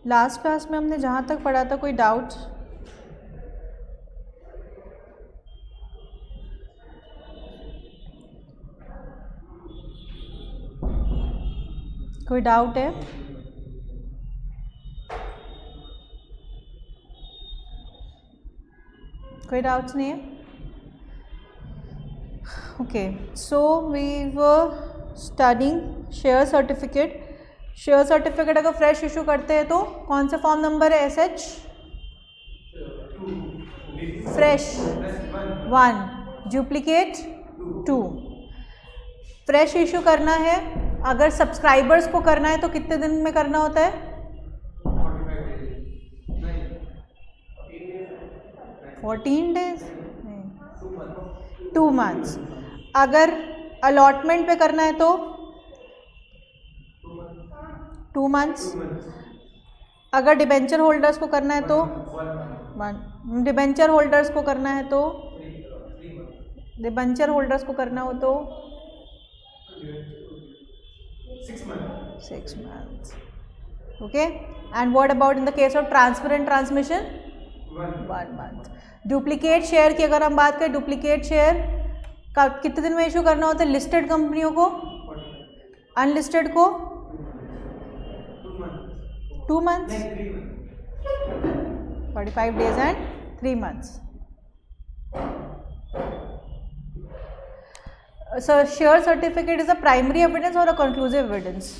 Last class में हमने जहाँ तक पढ़ा था, कोई डाउट्स? कोई डाउट है? कोई डाउट्स नहीं है? Okay, so we were studying share certificate. Share certificate अगर फ्रेश इशू करते हैं तो कौन सा फॉर्म नंबर है? SH fresh 1, duplicate 2। Fresh issue करना है, अगर सब्सक्राइबर्स को करना है तो कितने दिन में करना होता है? 14 डेज, 2 मंथ्स। अगर अलॉटमेंट पे करना है तो 2 मंथ्स। अगर डिबेंचर होल्डर्स को करना है तो 1। डिबेंचर होल्डर्स को करना है तो डिबेंचर होल्डर्स को करना हो तो 6 months. Okay, and what about in the case of transfer and transmission? 1 month. Duplicate share की अगर हम बात करें, डुप्लीकेट शेयर का कितने दिन में इशू करना होता है? लिस्टेड कंपनियों को, अनलिस्टेड को 2 months, 45 days and 3 months. So share certificate is a primary evidence or a conclusive evidence?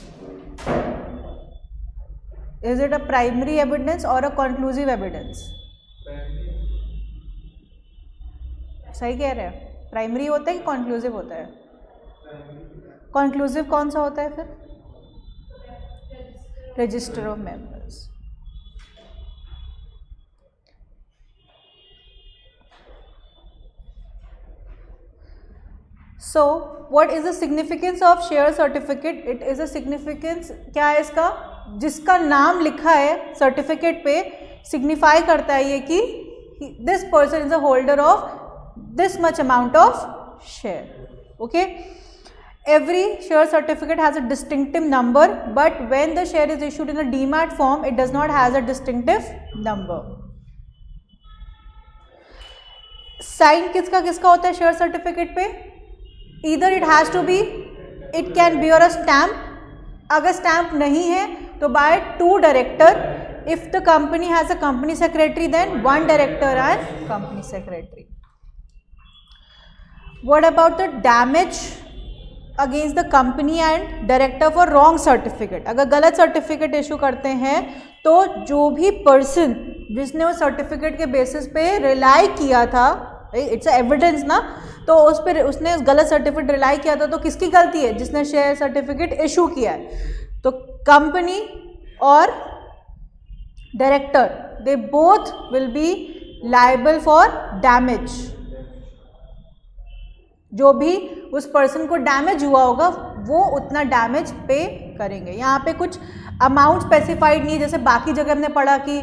Is it a primary evidence or a conclusive evidence? सही कह रहे हैं? प्राइमरी होता है कि कॉन्क्लूसिव होता है? कॉन्क्लूसिव कौन सा होता है फिर? Register of members. So what is the significance of share certificate? It is a significance, क्या है इसका? जिसका नाम लिखा है सर्टिफिकेट पे सिग्निफाई करता है ये कि this person is a holder of this much amount of share. Okay, every share certificate has a distinctive number, but when the share is issued in a demat form, it does not has a distinctive number. Sign किसका किसका होता है share certificate पे? Either it has to be, it can be or a stamp. अगर stamp नहीं है तो by 2 director. If the company has a company secretary, then 1 director and company secretary. What about the damage against the company and director for wrong certificate? अगर गलत certificate issue करते हैं तो जो भी पर्सन जिसने उस सर्टिफिकेट के बेसिस पे रिलाई किया था, इट्स एविडेंस ना, तो उस पर उसने उस गलत सर्टिफिकेट रिलाई किया था, तो किसकी गलती है? जिसने शेयर सर्टिफिकेट इशू किया है। तो कंपनी और director, they both will be liable for damage. जो भी उस पर्सन को डैमेज हुआ होगा वो उतना डैमेज पे करेंगे। यहाँ पे कुछ अमाउंट स्पेसिफाइड नहीं है, जैसे बाकी जगह हमने पढ़ा कि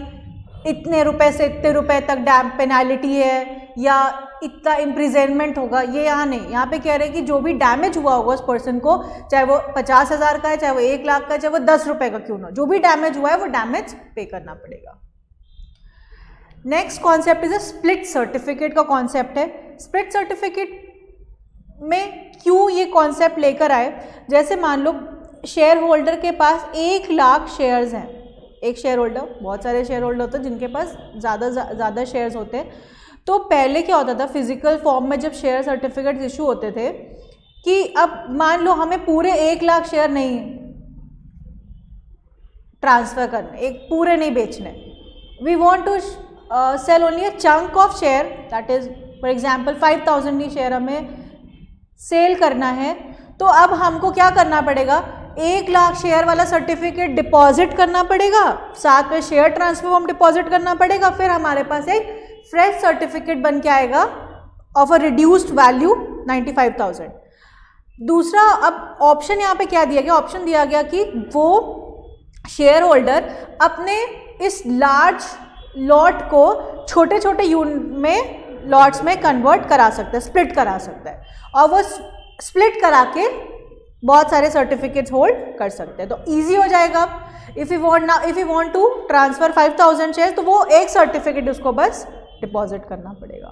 इतने रुपए से इतने रुपए तक डैम पेनाल्टी है या इतना इम्प्रिजनमेंट होगा, ये यहाँ नहीं। यहाँ पे कह रहे हैं कि जो भी डैमेज हुआ होगा उस पर्सन को, चाहे वो 50,000 का है, चाहे वो 1 लाख का है, चाहे वो 10 रुपए का क्यों ना, जो भी डैमेज हुआ है वो डैमेज पे करना पड़ेगा। Next concept is a split certificate का कॉन्सेप्ट है। स्प्लिट सर्टिफिकेट में क्यों ये कॉन्सेप्ट लेकर आए? जैसे मान लो शेयर होल्डर के पास 1 लाख शेयर्स हैं। एक शेयर होल्डर, बहुत सारे शेयर होल्डर होते हैं जिनके पास ज़्यादा शेयर्स होते हैं। तो पहले क्या होता था, फिजिकल फॉर्म में जब शेयर सर्टिफिकेट इशू होते थे कि अब मान लो हमें पूरे 1 लाख शेयर नहीं ट्रांसफ़र करने, एक पूरे नहीं बेचने, we want to sell only a chunk of share, that is for example 5,000 ही शेयर हमें सेल करना है। तो अब हमको क्या करना पड़ेगा? 1 लाख शेयर वाला सर्टिफिकेट डिपॉजिट करना पड़ेगा, साथ में शेयर ट्रांसफर फॉर्म डिपॉजिट करना पड़ेगा, फिर हमारे पास एक फ्रेश सर्टिफिकेट बन के आएगा ऑफ अ रिड्यूस्ड वैल्यू 95,000। दूसरा, अब ऑप्शन यहाँ पे क्या दिया गया? ऑप्शन दिया गया कि वो शेयर होल्डर अपने इस लार्ज लॉट को छोटे छोटे यूनिट में लॉट्स में कन्वर्ट करा सकता है, स्प्लिट करा सकता है, और वो स्प्लिट करा के बहुत सारे सर्टिफिकेट्स होल्ड कर सकते हैं। तो ईजी हो जाएगा। If you want to transfer 5000 shares तो वो एक सर्टिफिकेट उसको बस डिपॉजिट करना पड़ेगा।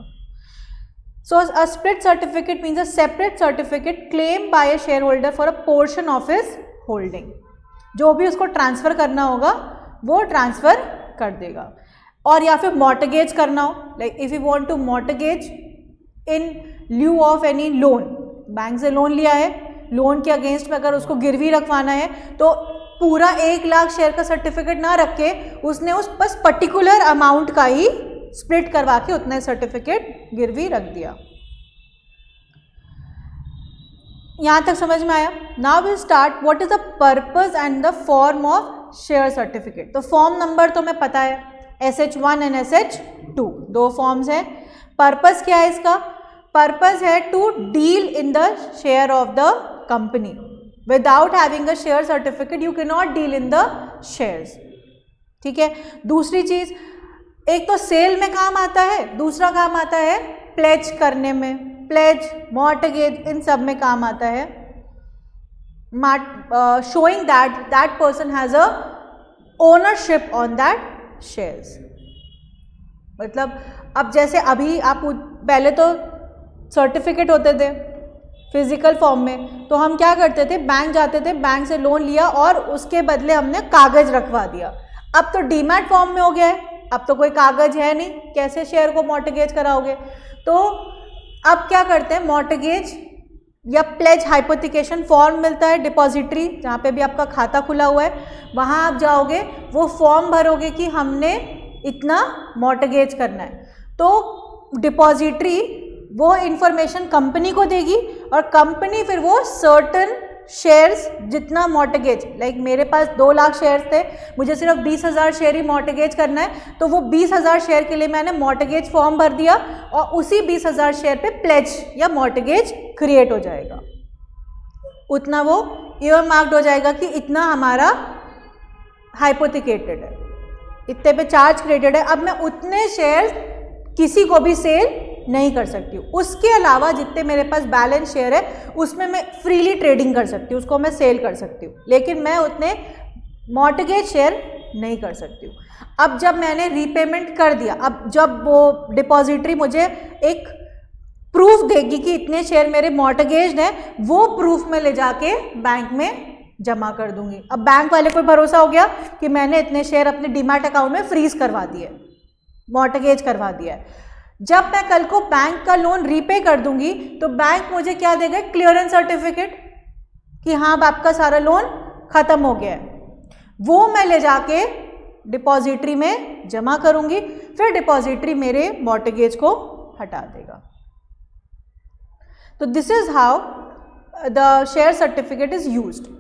So a split certificate means a separate certificate claim by a share holder for a portion of his holding. जो भी उसको ट्रांसफ़र करना होगा वो ट्रांसफ़र कर देगा। और या फिर मॉर्टगेज करना हो, like if you want to mortgage in lieu of any loan, bank से लोन लिया है, लोन के अगेंस्ट में अगर उसको गिरवी रखवाना है तो पूरा 1 लाख शेयर का सर्टिफिकेट ना रख के उसने उस बस पर्टिकुलर अमाउंट का ही स्प्लिट करवा के उतना सर्टिफिकेट गिरवी रख दिया। यहाँ तक समझ में आया? Now will start what is the purpose and the form of share certificate. तो फॉर्म नंबर तो मैं पता है, SH1 एंड SH2 दो फॉर्म्स हैं। पर्पस क्या है इसका? पर्पस है to deal in the share of the company. Without having a share certificate you can not deal in the shares. ठीक है। दूसरी चीज, एक तो सेल में काम आता है, दूसरा काम आता है प्लेज करने में, प्लेज, मॉर्टगेज, इन सब में काम आता है। Showing that person has a ownership on that shares. मतलब अब जैसे अभी आप पहले तो सर्टिफिकेट होते थे फिजिकल फॉर्म में, तो हम क्या करते थे, बैंक जाते थे, बैंक से लोन लिया और उसके बदले हमने कागज रखवा दिया। अब तो डीमैट फॉर्म में हो गया है, अब तो कोई कागज है नहीं, कैसे शेयर को मॉर्टगेज कराओगे? तो अब क्या करते हैं, मॉर्टगेज या प्लेज हाइपोथिकेशन फॉर्म मिलता है डिपॉजिटरी, जहाँ पे भी आपका खाता खुला हुआ है, वहाँ आप जाओगे, वो फॉर्म भरोगे कि हमने इतना मॉर्टगेज करना है। तो डिपॉजिटरी वो इंफॉर्मेशन कंपनी को देगी और कंपनी फिर वो सर्टन शेयर्स जितना मॉर्टगेज, लाइक मेरे पास 2 लाख शेयर्स थे, मुझे सिर्फ 20,000 शेयर ही मॉर्टगेज करना है, तो वो 20,000 शेयर के लिए मैंने मॉर्टगेज फॉर्म भर दिया और उसी 20,000 शेयर पे प्लेज या मॉर्टगेज क्रिएट हो जाएगा। उतना वो ईयर मार्क्ड हो जाएगा कि इतना हमारा हाइपोथिकेटेड है, इतने पे चार्ज क्रेडिट है। अब मैं उतने शेयर किसी को भी सेल नहीं कर सकती हूँ। उसके अलावा जितने मेरे पास बैलेंस शेयर है उसमें मैं फ्रीली ट्रेडिंग कर सकती हूँ, उसको मैं सेल कर सकती हूँ, लेकिन मैं उतने मॉर्टगेज शेयर नहीं कर सकती हूँ। अब जब मैंने रीपेमेंट कर दिया, अब जब वो डिपॉजिटरी मुझे एक प्रूफ देगी कि इतने शेयर मेरे मॉर्टगेज हैं, वो प्रूफ में ले जाके बैंक में जमा कर दूंगी। अब बैंक वाले को भरोसा हो गया कि मैंने इतने शेयर अपने डीमैट अकाउंट में फ्रीज करवा दिए, मॉर्टगेज करवा दिया है। जब मैं कल को बैंक का लोन रीपे कर दूंगी तो बैंक मुझे क्या देगा, क्लियरेंस सर्टिफिकेट कि हाँ अब आपका सारा लोन खत्म हो गया है। वो मैं ले जाके डिपॉजिटरी में जमा करूंगी, फिर डिपॉजिटरी मेरे मॉर्टगेज को हटा देगा। तो this is how the share certificate is used.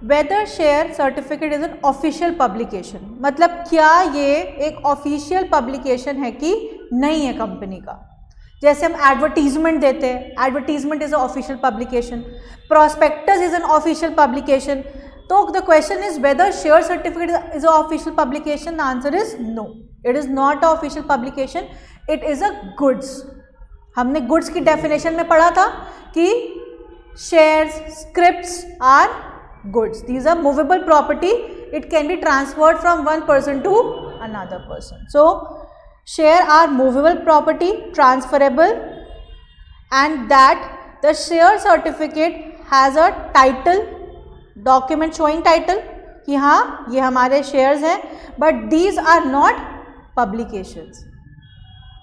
Whether share certificate is an official publication, मतलब क्या ये एक ऑफिशियल पब्लिकेशन है कि नहीं है कंपनी का। जैसे हम एडवर्टीजमेंट देते हैं, advertisement is a official publication, prospectus is an official publication. तो the question is whether share certificate is a official publication. The answer is no, it is not a official publication, it is a goods. हमने goods की definition में पढ़ा था कि shares, scripts are goods. These are movable property. It can be transferred from one person to another person. So share are movable property, transferable, and that the share certificate has a title, document showing title कि हाँ ये हमारे shares हैं, but these are not publications.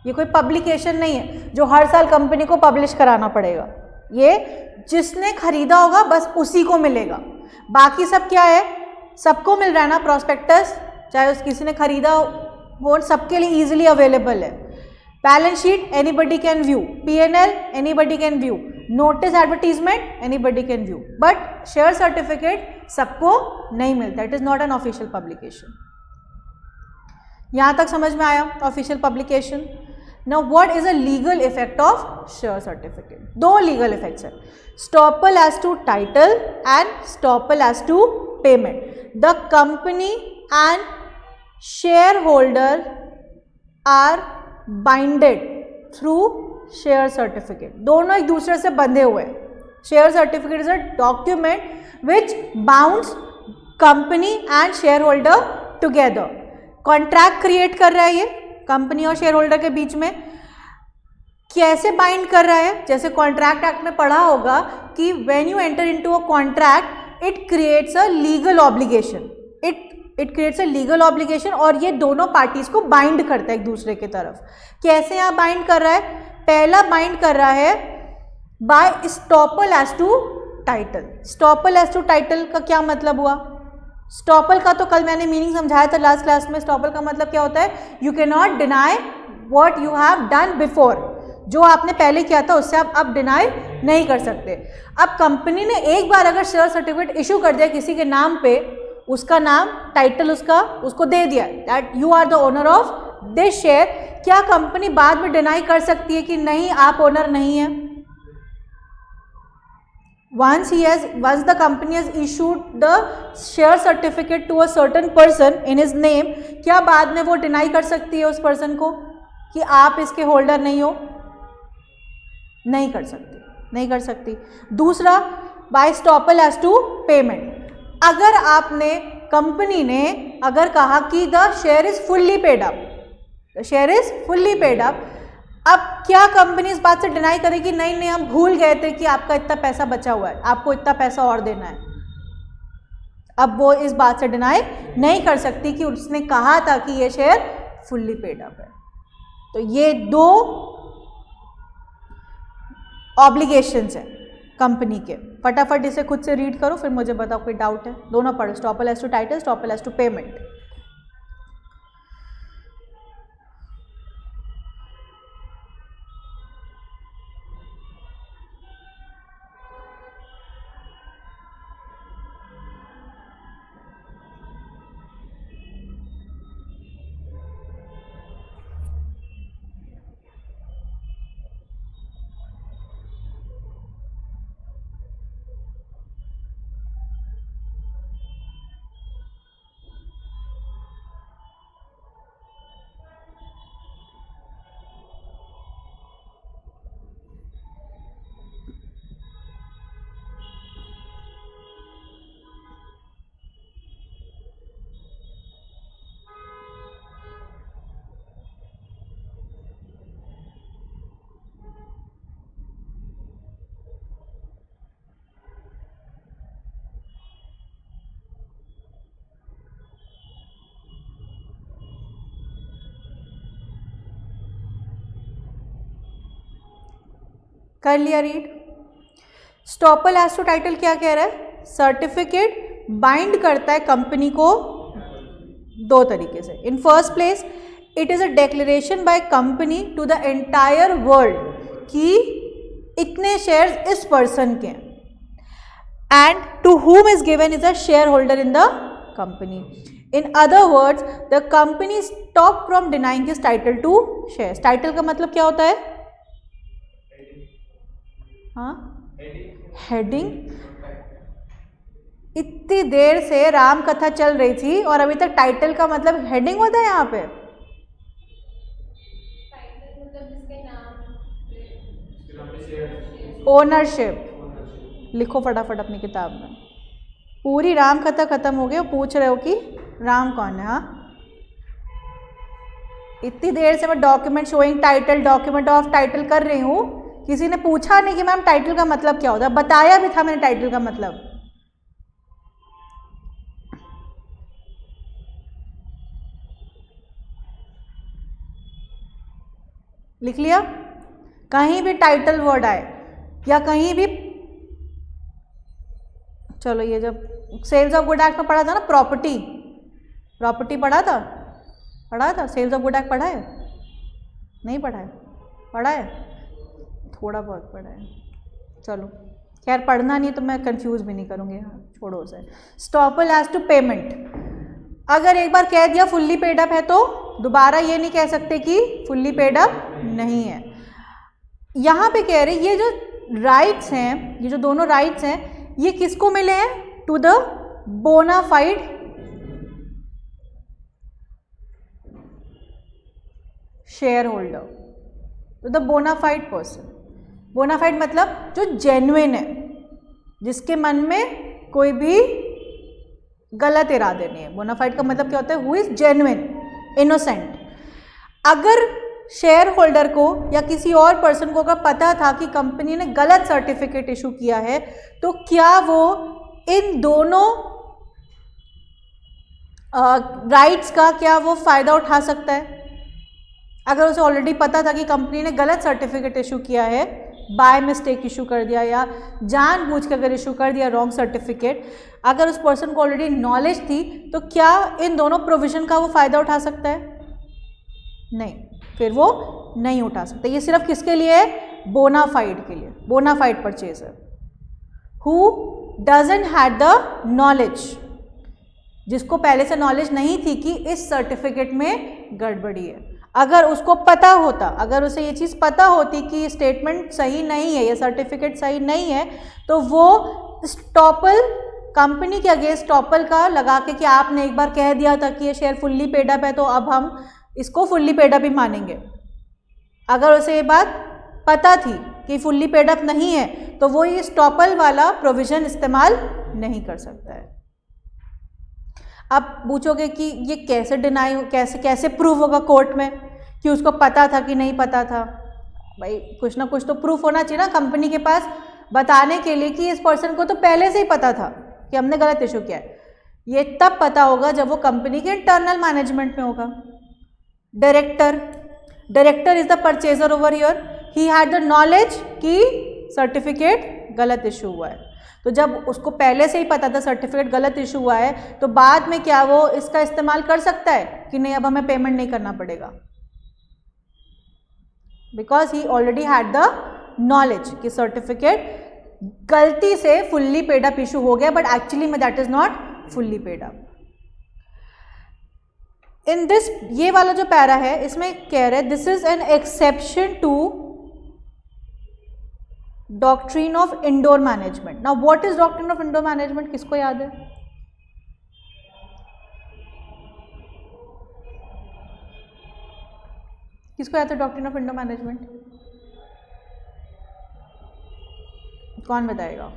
ये कोई publication नहीं है जो हर साल कंपनी को पब्लिश कराना पड़ेगा। ये जिसने खरीदा होगा बस उसी को मिलेगा। बाकी सब क्या है, सबको मिल रहा है ना प्रॉस्पेक्टस, चाहे उस किसी ने खरीदा हो, सबके लिए इजीली अवेलेबल है। Balance sheet anybody can view, P&L anybody can view, notice advertisement anybody can view, but share certificate सबको नहीं मिलता, it is not an official publication. यहाँ तक समझ में आया official publication. Now what is a legal effect of share certificate? दो legal effects है, stopple as to title and stopple as to payment. The company and shareholder are binded through share certificate, दोनों एक दूसरे से बंधे हुए हैं। Share certificate is a document which bounds company and share holder together. Contract create कर रहा है ये कंपनी और शेयर होल्डर के बीच में। कैसे बाइंड कर रहा है? जैसे कॉन्ट्रैक्ट एक्ट में पढ़ा होगा कि when you enter into a contract it creates a legal obligation, it creates a legal obligation, और ये दोनों पार्टीज को बाइंड करता है एक दूसरे की तरफ। कैसे यहाँ बाइंड कर रहा है? पहला बाइंड कर रहा है by estoppel as to title. Estoppel as to title का क्या मतलब हुआ? स्टॉपल का तो कल मैंने मीनिंग समझाया था लास्ट क्लास में। स्टॉपल का मतलब क्या होता है? You can not deny what you have done before, जो आपने पहले किया था उससे आप अब डिनाई नहीं कर सकते। अब कंपनी ने एक बार अगर शेयर सर्टिफिकेट इशू कर दिया किसी के नाम पे, उसका नाम टाइटल उसको दे दिया that you are the owner of this share, क्या कंपनी बाद में डिनाई कर सकती है कि नहीं आप ओनर नहीं है? once the company has issued the share certificate to a certain person in his name, क्या बाद में वो डिनाई कर सकती है उस पर्सन को कि आप इसके होल्डर नहीं हो? नहीं कर सकती। दूसरा, by estoppel as to payment. अगर आपने कंपनी ने अगर कहा कि the share is fully paid up, अब क्या कंपनी इस बात से डिनाई करेगी नहीं हम भूल गए थे कि आपका इतना पैसा बचा हुआ है, आपको इतना पैसा और देना है? अब वो इस बात से डिनाई नहीं कर सकती कि उसने कहा था कि ये शेयर फुल्ली पेड अप है। तो ये दो ऑब्लिगेशंस हैं कंपनी के। फटाफट इसे खुद से रीड करो, फिर मुझे बताओ कोई डाउट है। दोनों पढ़ो, estoppel as to title, estoppel as to payment. कर लिया read? Estoppel as to title क्या कह रहा है? सर्टिफिकेट बाइंड करता है कंपनी को दो तरीके से। In first place it is a declaration by company to the entire world कि इतने शेयर्स इस पर्सन के, and to whom is given is a shareholder in the company. In other words, the company stopped from denying his title to shares. Title का मतलब क्या होता है? हाँ, हेडिंग। इतनी देर से राम कथा चल रही थी और अभी तक टाइटल का मतलब हेडिंग होता है यहाँ पे? ओनरशिप। लिखो फटाफट अपनी किताब में। पूरी राम कथा खत्म हो गई और पूछ रहे हो कि राम कौन है? हाँ, इतनी देर से मैं document showing title, document of title कर रही हूँ, किसी ने पूछा नहीं कि मैम टाइटल का मतलब क्या होता है। बताया भी था मैंने टाइटल का मतलब। लिख लिया? कहीं भी टाइटल वर्ड आए या कहीं भी, चलो ये जब सेल्स ऑफ गुड एक्ट में पढ़ा था ना, प्रॉपर्टी पढ़ा था। सेल्स ऑफ गुड एक्ट पढ़ा है? नहीं पढ़ा है? पढ़ा है? थोड़ा बहुत पढ़ा है। चलो खैर, पढ़ना नहीं तो मैं कंफ्यूज भी नहीं करूँगी, छोड़ो उसे। Estoppel as to payment. अगर एक बार कह दिया फुल्ली पेड अप है तो दोबारा ये नहीं कह सकते कि फुल्ली पेड अप नहीं है। यहाँ पे कह रहे ये जो राइट्स हैं, ये जो दोनों राइट्स हैं, ये किसको मिले हैं? To the bona fide share holder. तो द बोनाफाइड पर्सन, बोनाफाइड मतलब जो जेन्युइन है, जिसके मन में कोई भी गलत इरादे नहीं है। बोनाफाइड का मतलब क्या होता है? Who is genuine, innocent. अगर शेयर होल्डर को या किसी और पर्सन को अगर पता था कि कंपनी ने गलत सर्टिफिकेट इशू किया है, तो क्या वो इन दोनों राइट्स का क्या वो फ़ायदा उठा सकता है? अगर उसे ऑलरेडी पता था कि कंपनी ने गलत सर्टिफिकेट इशू किया है, बाय मिस्टेक इशू कर दिया या जानबूझ के अगर इशू कर दिया रॉन्ग सर्टिफिकेट, अगर उस पर्सन को ऑलरेडी नॉलेज थी, तो क्या इन दोनों प्रोविज़न का वो फ़ायदा उठा सकता है? नहीं, फिर वो नहीं उठा सकता। ये सिर्फ किसके लिए है? बोनाफाइड के लिए, bona fide purchaser who doesn't had the knowledge, जिसको पहले से नॉलेज नहीं थी कि इस सर्टिफिकेट में गड़बड़ी है। अगर उसको पता होता, अगर उसे ये चीज़ पता होती कि स्टेटमेंट सही नहीं है या सर्टिफिकेट सही नहीं है, तो वो स्टॉपल, कंपनी के अगेंस्ट स्टॉपल का लगा के कि आपने एक बार कह दिया था कि ये शेयर फुल्ली पेड अप है, तो अब हम इसको फुल्ली पेड अप ही मानेंगे। अगर उसे ये बात पता थी कि फुल्ली पेड अप नहीं है, तो वो ये स्टॉपल वाला प्रोविज़न इस्तेमाल नहीं कर सकता है। अब पूछोगे कि ये कैसे डिनाई, कैसे प्रूफ होगा कोर्ट में कि उसको पता था कि नहीं पता था? भाई कुछ ना कुछ तो प्रूफ होना चाहिए ना कंपनी के पास बताने के लिए कि इस पर्सन को तो पहले से ही पता था कि हमने गलत इशू किया है। ये तब पता होगा जब वो कंपनी के इंटरनल मैनेजमेंट में होगा। Director is the purchaser over here, he had the knowledge कि सर्टिफिकेट गलत इशू हुआ है। तो जब उसको पहले से ही पता था सर्टिफिकेट गलत इशू हुआ है, तो बाद में क्या वो इसका इस्तेमाल कर सकता है कि नहीं अब हमें पेमेंट नहीं करना पड़ेगा? Because he already had the knowledge कि सर्टिफिकेट गलती से फुल्ली पेड अप इशू हो गया, बट एक्चुअली में that is not fully paid up. In this, ये वाला जो पैरा है इसमें कह रहे हैं this is an exception to doctrine of indoor management. Now what is doctrine of indoor management? किसको याद है? किसको याद है डॉक्ट्रिन ऑफ इंडोर मैनेजमेंट? कौन बताएगा?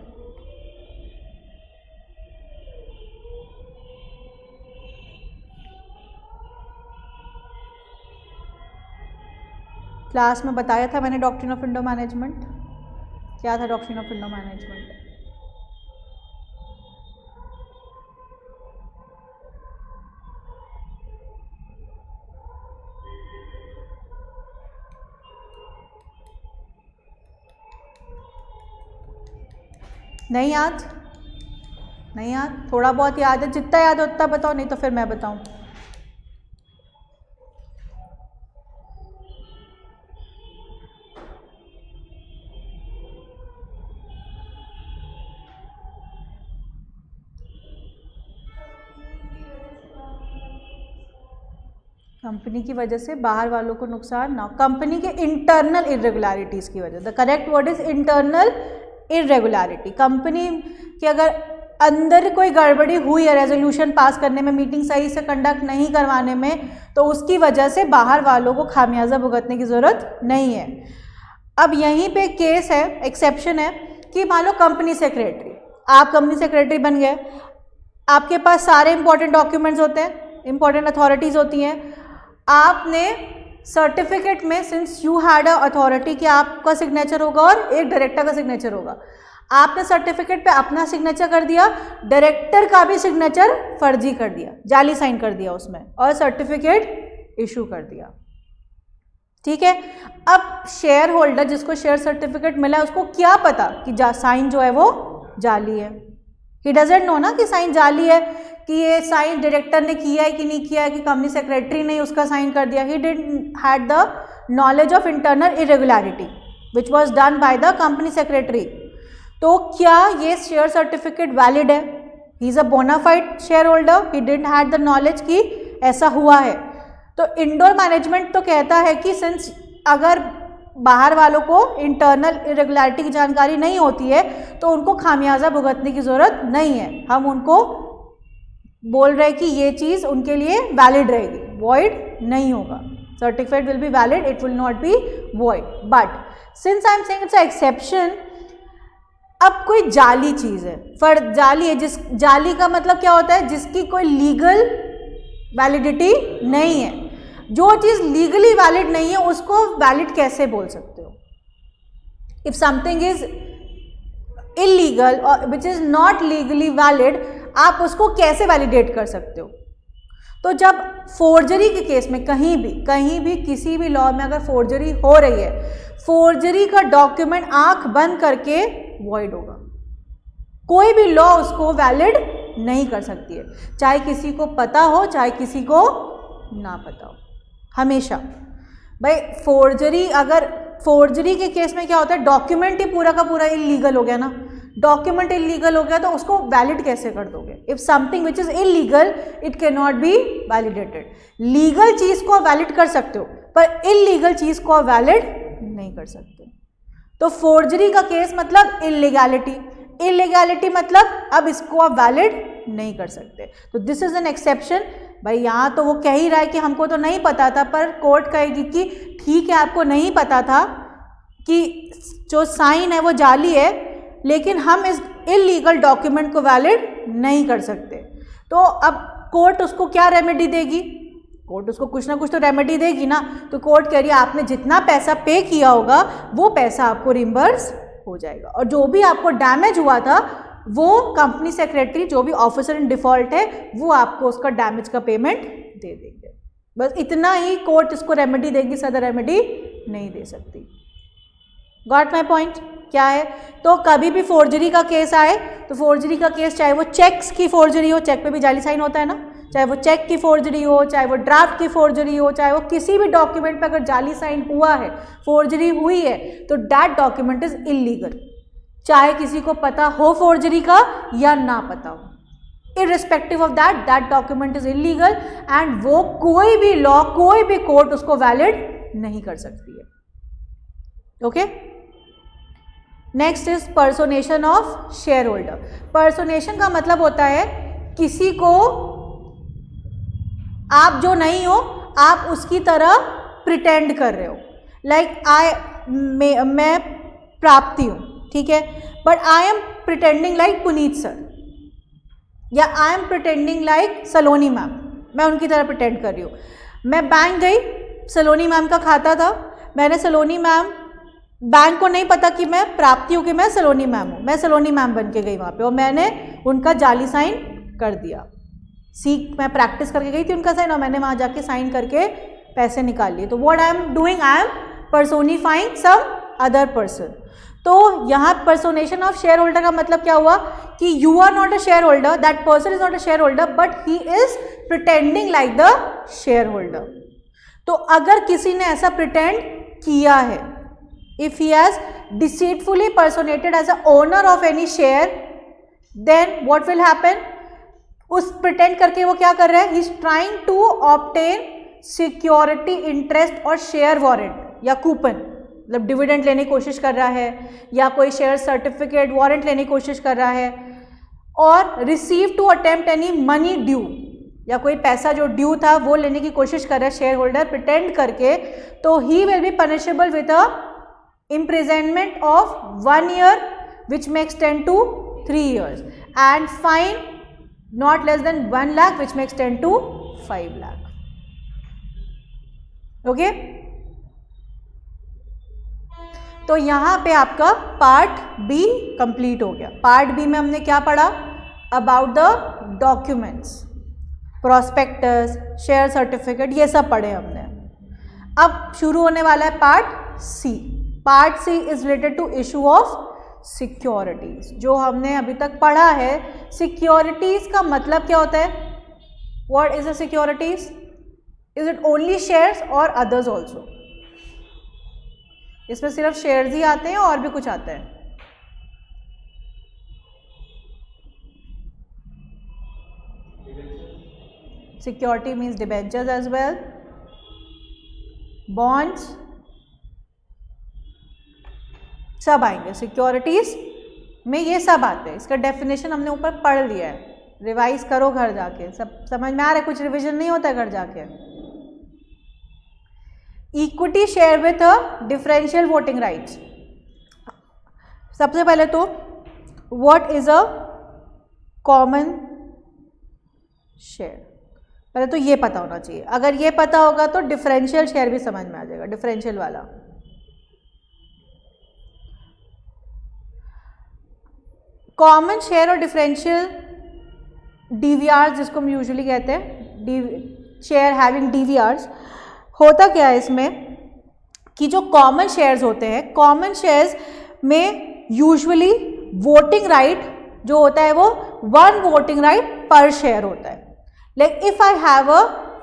क्लास में बताया था मैंने डॉक्ट्रिन ऑफ इंडोर मैनेजमेंट। क्या था डॉक्ट्रिन ऑफ इंडोर मैनेजमेंट? नहीं याद? नहीं याद? थोड़ा बहुत याद है, जितना याद है उतना बताओ, नहीं तो फिर मैं बताऊं। कंपनी की वजह से बाहर वालों को नुकसान ना, कंपनी के इंटरनल इरेगुलरिटीज़ की वजह। The correct word is internal irregularity. Company के अगर अंदर कोई गड़बड़ी हुई है रेजोल्यूशन पास करने में, मीटिंग सही से कंडक्ट नहीं करवाने में, तो उसकी वजह से बाहर वालों को खामियाजा भुगतने की ज़रूरत नहीं है। अब यहीं पे केस है, एक्सेप्शन है कि मान लो कंपनी सेक्रेटरी, आप कंपनी सेक्रेटरी बन गए, आपके पास सारे इंपॉर्टेंट डॉक्यूमेंट्स होते हैं, इंपॉर्टेंट अथॉरिटीज़ होती हैं। आपने सर्टिफिकेट में since you had a authority कि आपका सिग्नेचर होगा और एक डायरेक्टर का सिग्नेचर होगा, आपने सर्टिफिकेट पे अपना सिग्नेचर कर दिया, डायरेक्टर का भी सिग्नेचर फर्जी कर दिया, जाली साइन कर दिया उसमें और सर्टिफिकेट इशू कर दिया। ठीक है, अब शेयर होल्डर जिसको शेयर सर्टिफिकेट मिला है उसको क्या पता कि साइन जो है वो जाली है? ही डजेंट नो ना कि साइन जाली है, कि ये साइन डायरेक्टर ने किया है कि नहीं किया है, कि कंपनी सेक्रेटरी ने उसका साइन कर दिया। He didn't had the knowledge of internal irregularity which was done by the company secretary. तो क्या ये शेयर सर्टिफिकेट वैलिड है? He is a bonafide share holder, he didn't had the knowledge कि ऐसा हुआ है। तो इंडोर मैनेजमेंट तो कहता है कि सिंस अगर बाहर वालों को इंटरनल इरेगुलरिटी की जानकारी नहीं होती है तो उनको खामियाजा भुगतने की ज़रूरत नहीं है, हम उनको बोल रहे कि ये चीज़ उनके लिए वैलिड रहेगी, वॉइड नहीं होगा। certificate will be valid, it will not be void. But since I am saying it's an exception, अब कोई जाली चीज़ है, जाली है, जिस जाली का मतलब क्या होता है, जिसकी कोई लीगल वैलिडिटी नहीं है। जो चीज़ लीगली वैलिड नहीं है उसको वैलिड कैसे बोल सकते हो? इफ समथिंग इज इलीगल और which is not legally valid, आप उसको कैसे वैलिडेट कर सकते हो? तो जब फोर्जरी के केस में कहीं भी किसी भी लॉ में अगर फोर्जरी हो रही है, फोर्जरी का डॉक्यूमेंट आंख बंद करके वॉइड होगा। कोई भी लॉ उसको वैलिड नहीं कर सकती है, चाहे किसी को पता हो चाहे किसी को ना पता हो। हमेशा भाई फोर्जरी के केस में क्या होता है, डॉक्यूमेंट ही पूरा का पूरा इलीगल हो गया ना। डॉक्यूमेंट इलीगल हो गया तो उसको वैलिड कैसे कर दोगे? If something which is illegal it can not be validated. Legal चीज को वैलिड कर सकते हो पर इलीगल चीज को वैलिड नहीं कर सकते। तो फोर्जरी का केस मतलब इलीगैलिटी मतलब अब इसको आप वैलिड नहीं कर सकते। तो दिस इज एन एक्सेप्शन। भाई यहाँ तो वो कह ही रहा है कि हमको तो नहीं पता था, पर कोर्ट कहेगी कि ठीक है आपको नहीं पता था कि जो साइन है वो जाली है, लेकिन हम इस इलीगल डॉक्यूमेंट को वैलिड नहीं कर सकते। तो अब कोर्ट उसको क्या रेमेडी देगी? कोर्ट उसको कुछ ना कुछ तो रेमेडी देगी ना। तो कोर्ट कह रही है आपने जितना पैसा पे किया होगा वो पैसा आपको रिम्बर्स हो जाएगा, और जो भी आपको डैमेज हुआ था वो कंपनी सेक्रेटरी जो भी ऑफिसर इन डिफॉल्ट है वो आपको उसका डैमेज का पेमेंट दे देंगे। बस इतना ही कोर्ट इसको रेमेडी देगी, सदर रेमेडी नहीं दे सकती। Got my point? क्या है, तो कभी भी फोर्जरी का केस आए तो फोर्जरी का केस चाहे वो चेक्स की फोर्जरी हो, चेक पे भी जाली साइन होता है ना, चाहे वो चेक की फोर्जरी हो, चाहे वो ड्राफ्ट की फोर्जरी हो, चाहे वो किसी भी डॉक्यूमेंट पे अगर जाली साइन हुआ है, फोर्जरी हुई है, तो दैट डॉक्यूमेंट इज इलीगल, चाहे किसी को पता हो फोर्जरी का या ना पता हो। Irrespective of that document is illegal and वो कोई भी लॉ, कोई भी कोर्ट उसको वैलिड नहीं कर सकती है। Okay, next is personation of shareholder. Personation का मतलब होता है किसी को आप जो नहीं हो आप उसकी तरह प्रिटेंड कर रहे हो। लाइक मैं प्राप्ति हूँ, ठीक है, but I am pretending like Puneet sir, या I am pretending like Saloni ma'am, मैं उनकी तरह प्रिटेंड कर रही हूँ। मैं बैंक गई, सलोनी मैम का खाता था, मैंने सलोनी मैम, बैंक को नहीं पता कि मैं प्राप्ति हूँ कि मैं सलोनी मैम हूँ, मैं सलोनी मैम बन के गई वहाँ पे और मैंने उनका जाली साइन कर दिया। मैं प्रैक्टिस करके गई थी उनका साइन और मैंने वहाँ जाके साइन करके पैसे निकाल लिए। तो what I am doing, I am personifying some other person. तो यहाँ पर्सोनेशन ऑफ शेयर होल्डर का मतलब क्या हुआ कि you are not a share holder, that person is not a share holder but he is pretending like the share holder. तो अगर किसी ने ऐसा प्रिटेंड किया है, if he has deceitfully personated as a owner of any share, then what will happen? उस pretend करके वो क्या कर रहा है? He is trying to obtain security interest और share warrant या कूपन, मतलब डिविडेंड लेने की कोशिश कर रहा है या कोई शेयर सर्टिफिकेट वारंट लेने की कोशिश कर रहा है, और receive to attempt any money due, या कोई पैसा जो ड्यू था वो लेने की कोशिश कर रहा है शेयर होल्डर प्रिटेंड करके, तो he will be punishable with a imprisonment of 1 year which may extend to 3 years and fine not less than 1 lakh which may extend to 5 lakh. Okay? तो यहाँ पे आपका पार्ट बी कंप्लीट हो गया। Part B में हमने क्या पढ़ा? About the documents, prospectus, share certificate, ये सब पढ़े हमने। अब शुरू होने वाला है part C. Part C is related to issue of securities. जो हमने अभी तक पढ़ा है, सिक्योरिटीज का मतलब क्या होता है? What is a securities? Is it only shares और अदर्स ऑल्सो? इसमें सिर्फ शेयर्स ही आते हैं और भी कुछ आता है? Security means debentures as well, bonds, सब आएंगे। सिक्योरिटीज में ये सब आते हैं। इसका डेफिनेशन हमने ऊपर पढ़ लिया है, रिवाइज करो घर जाके, सब समझ में आ रहा है? कुछ रिवीजन नहीं होता है घर जाके। Equity share with a differential voting rights. सबसे पहले तो what is a common share, पहले तो ये पता होना चाहिए। अगर ये पता होगा तो डिफरेंशियल शेयर भी समझ में आ जाएगा, डिफरेंशियल वाला। कॉमन शेयर और डिफरेंशियल डीवीआर जिसको हम यूजुअली कहते हैं, शेयर हैविंग डीवीआर्स, होता क्या है इसमें कि जो कॉमन शेयर्स होते हैं, कॉमन शेयर्स में यूजुअली वोटिंग राइट जो होता है वो 1 वोटिंग राइट पर शेयर होता है। Like if I have a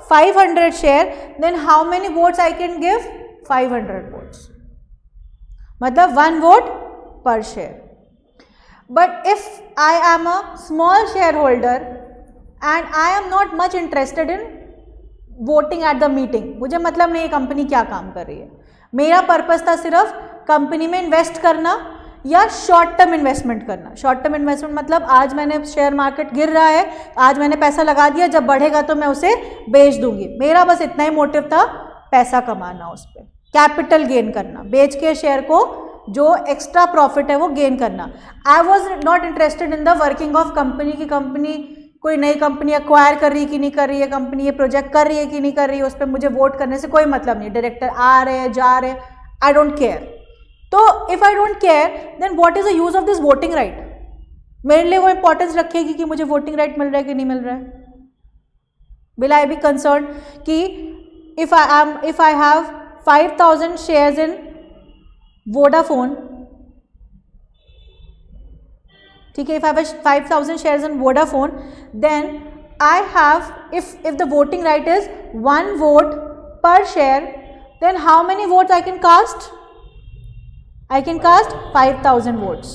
500 share then how many votes I can give? 500 votes, मतलब 1 vote per share. But if I am a small shareholder and I am not much interested in voting at the meeting, मुझे मतलब नहीं है company क्या काम कर रही है, मेरा पर्पस था सिर्फ कंपनी में इन्वेस्ट करना या शॉर्ट टर्म इन्वेस्टमेंट करना। शॉर्ट टर्म इन्वेस्टमेंट मतलब आज मैंने शेयर मार्केट गिर रहा है, आज मैंने पैसा लगा दिया, जब बढ़ेगा तो मैं उसे बेच दूंगी। मेरा बस इतना ही मोटिव था, पैसा कमाना, उस पर कैपिटल गेन करना, बेच के शेयर को जो एक्स्ट्रा प्रॉफिट है वो गेन करना। I was not interested in the working of company की कंपनी कोई नई कंपनी एक्वायर कर रही है कि नहीं कर रही है, कंपनी ये प्रोजेक्ट कर रही है कि नहीं कर रही है, उस पर मुझे वोट करने से कोई मतलब नहीं। डायरेक्टर आ रहे हैं जा रहे हैं, आई डोंट केयर। तो if I don't care then what is the use of this voting right? मेरे लिए वो इंपॉर्टेंस रखेगी कि मुझे वोटिंग राइट मिल रहा है कि नहीं मिल रहा है? विल आई बी कंसर्न कि if I have 5000 shares in Vodafone, ठीक है, if I have 5000 shares in Vodafone, then I have, if the voting right is 1 vote per share, then how many votes I can cast? I can cast 5000 votes.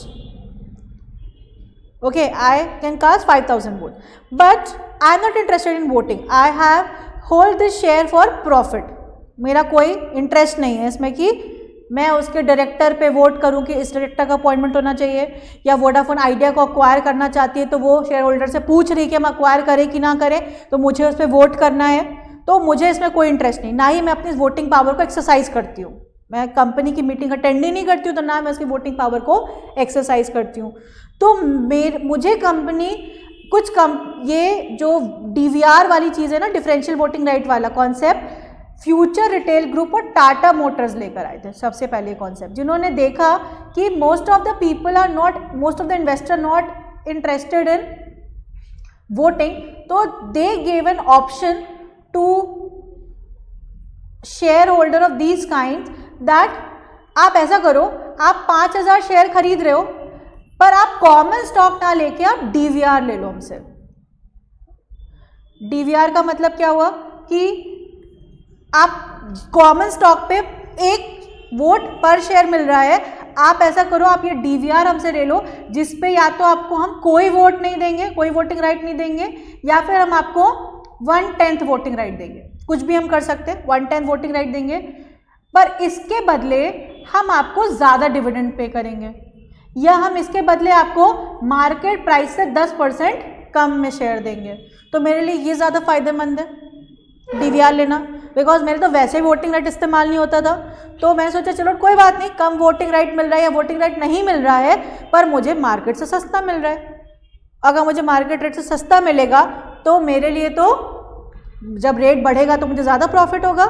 Okay, I can cast 5000 votes, but I am not interested in voting. I have hold this share for profit. मेरा कोई interest नहीं है इसमें कि मैं उसके director पे vote करूं कि इस डायरेक्टर का अपॉइंटमेंट होना चाहिए, या वोडाफोन आइडिया को अक्वायर करना चाहती है तो वो शेयर होल्डर से पूछ रही है कि हम अक्वायर करें कि ना करें, तो मुझे उस पर वोट करना है। तो मुझे इसमें कोई इंटरेस्ट नहीं, ना ही मैं अपनी वोटिंग पावर को एक्सरसाइज करती हूँ। मैं कंपनी की मीटिंग अटेंड ही नहीं करती हूँ, तो ना मैं उसकी वोटिंग पावर को एक्सरसाइज करती हूँ। तो मुझे कंपनी ये जो डीवीआर वाली चीज़ है ना, डिफरेंशियल वोटिंग राइट वाला कॉन्सेप्ट, फ्यूचर रिटेल ग्रुप और टाटा मोटर्स लेकर आए थे सबसे पहले कॉन्सेप्ट, जिन्होंने देखा कि most of the investor not interested in voting, तो they gave an option to shareholder of these kind that आप ऐसा करो, आप 5000 शेयर खरीद रहे हो पर आप कॉमन स्टॉक ना लेके आप डीवीआर ले लो हमसे। डीवीआर का मतलब क्या हुआ कि आप कॉमन स्टॉक पे 1 वोट पर शेयर मिल रहा है, आप ऐसा करो आप ये डीवीआर हमसे ले लो, जिसपे या तो आपको हम कोई वोट नहीं देंगे, कोई वोटिंग राइट नहीं देंगे, या फिर हम आपको 1/10 वोटिंग राइट देंगे, कुछ भी हम कर सकते हैं, 1/10 वोटिंग राइट देंगे, पर इसके बदले हम आपको ज़्यादा डिविडेंड पे करेंगे, या हम इसके बदले आपको मार्केट प्राइस से 10% कम में शेयर देंगे। तो मेरे लिए ये ज़्यादा फायदेमंद है डीवीआर लेना, बिकॉज मेरे तो वैसे ही वोटिंग राइट इस्तेमाल नहीं होता था। तो मैंने सोचा चलो कोई बात नहीं, कम वोटिंग राइट मिल रहा है या वोटिंग राइट नहीं मिल रहा है, पर मुझे मार्केट से सस्ता मिल रहा है। अगर मुझे मार्केट रेट से सस्ता मिलेगा तो मेरे लिए तो जब रेट बढ़ेगा तो मुझे ज़्यादा प्रॉफिट होगा,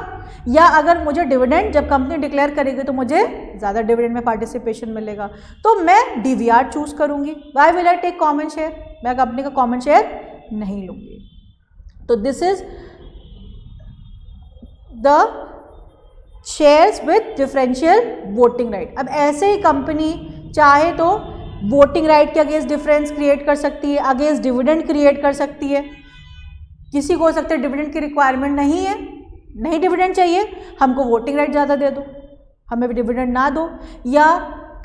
या अगर मुझे डिविडेंड जब कंपनी डिक्लेयर करेगी तो मुझे ज़्यादा डिविडेंड में पार्टिसिपेशन मिलेगा। तो मैं डीवीआर चूज करूँगी। Why will I take common share? मैं कंपनी का कॉमन शेयर नहीं लूँगी। तो this is the shares with differential voting right. अब ऐसे ही कंपनी चाहे तो वोटिंग राइट के अगेंस्ट डिफरेंस क्रिएट कर सकती है, अगेंस्ट डिविडेंड क्रिएट कर सकती है। किसी को हो सकता है डिविडेंड की रिक्वायरमेंट नहीं है, नहीं डिविडेंड चाहिए, हमको वोटिंग राइट ज़्यादा दे दो, हमें भी डिविडेंड ना दो, या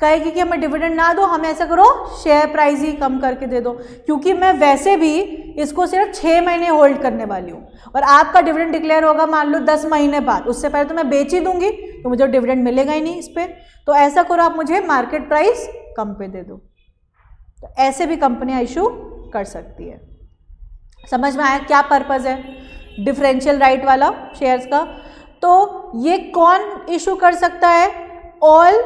कहेगी कि हमें डिविडेंड ना दो, हमें ऐसा करो शेयर प्राइस ही कम करके दे दो, क्योंकि मैं वैसे भी इसको सिर्फ 6 महीने होल्ड करने वाली हूँ और आपका डिविडेंड डिक्लेयर होगा मान लो 10 महीने बाद, उससे पहले तो मैं बेच ही दूंगी तो मुझे डिविडेंड मिलेगा ही नहीं इस पर। तो ऐसा करो आप मुझे मार्केट प्राइस कम पे दे दो। तो ऐसे भी कंपनियाँ इशू कर सकती है। समझ में आया क्या पर्पज़ है डिफरेंशियल राइट वाला शेयर्स का? तो ये कौन इशू कर सकता है? All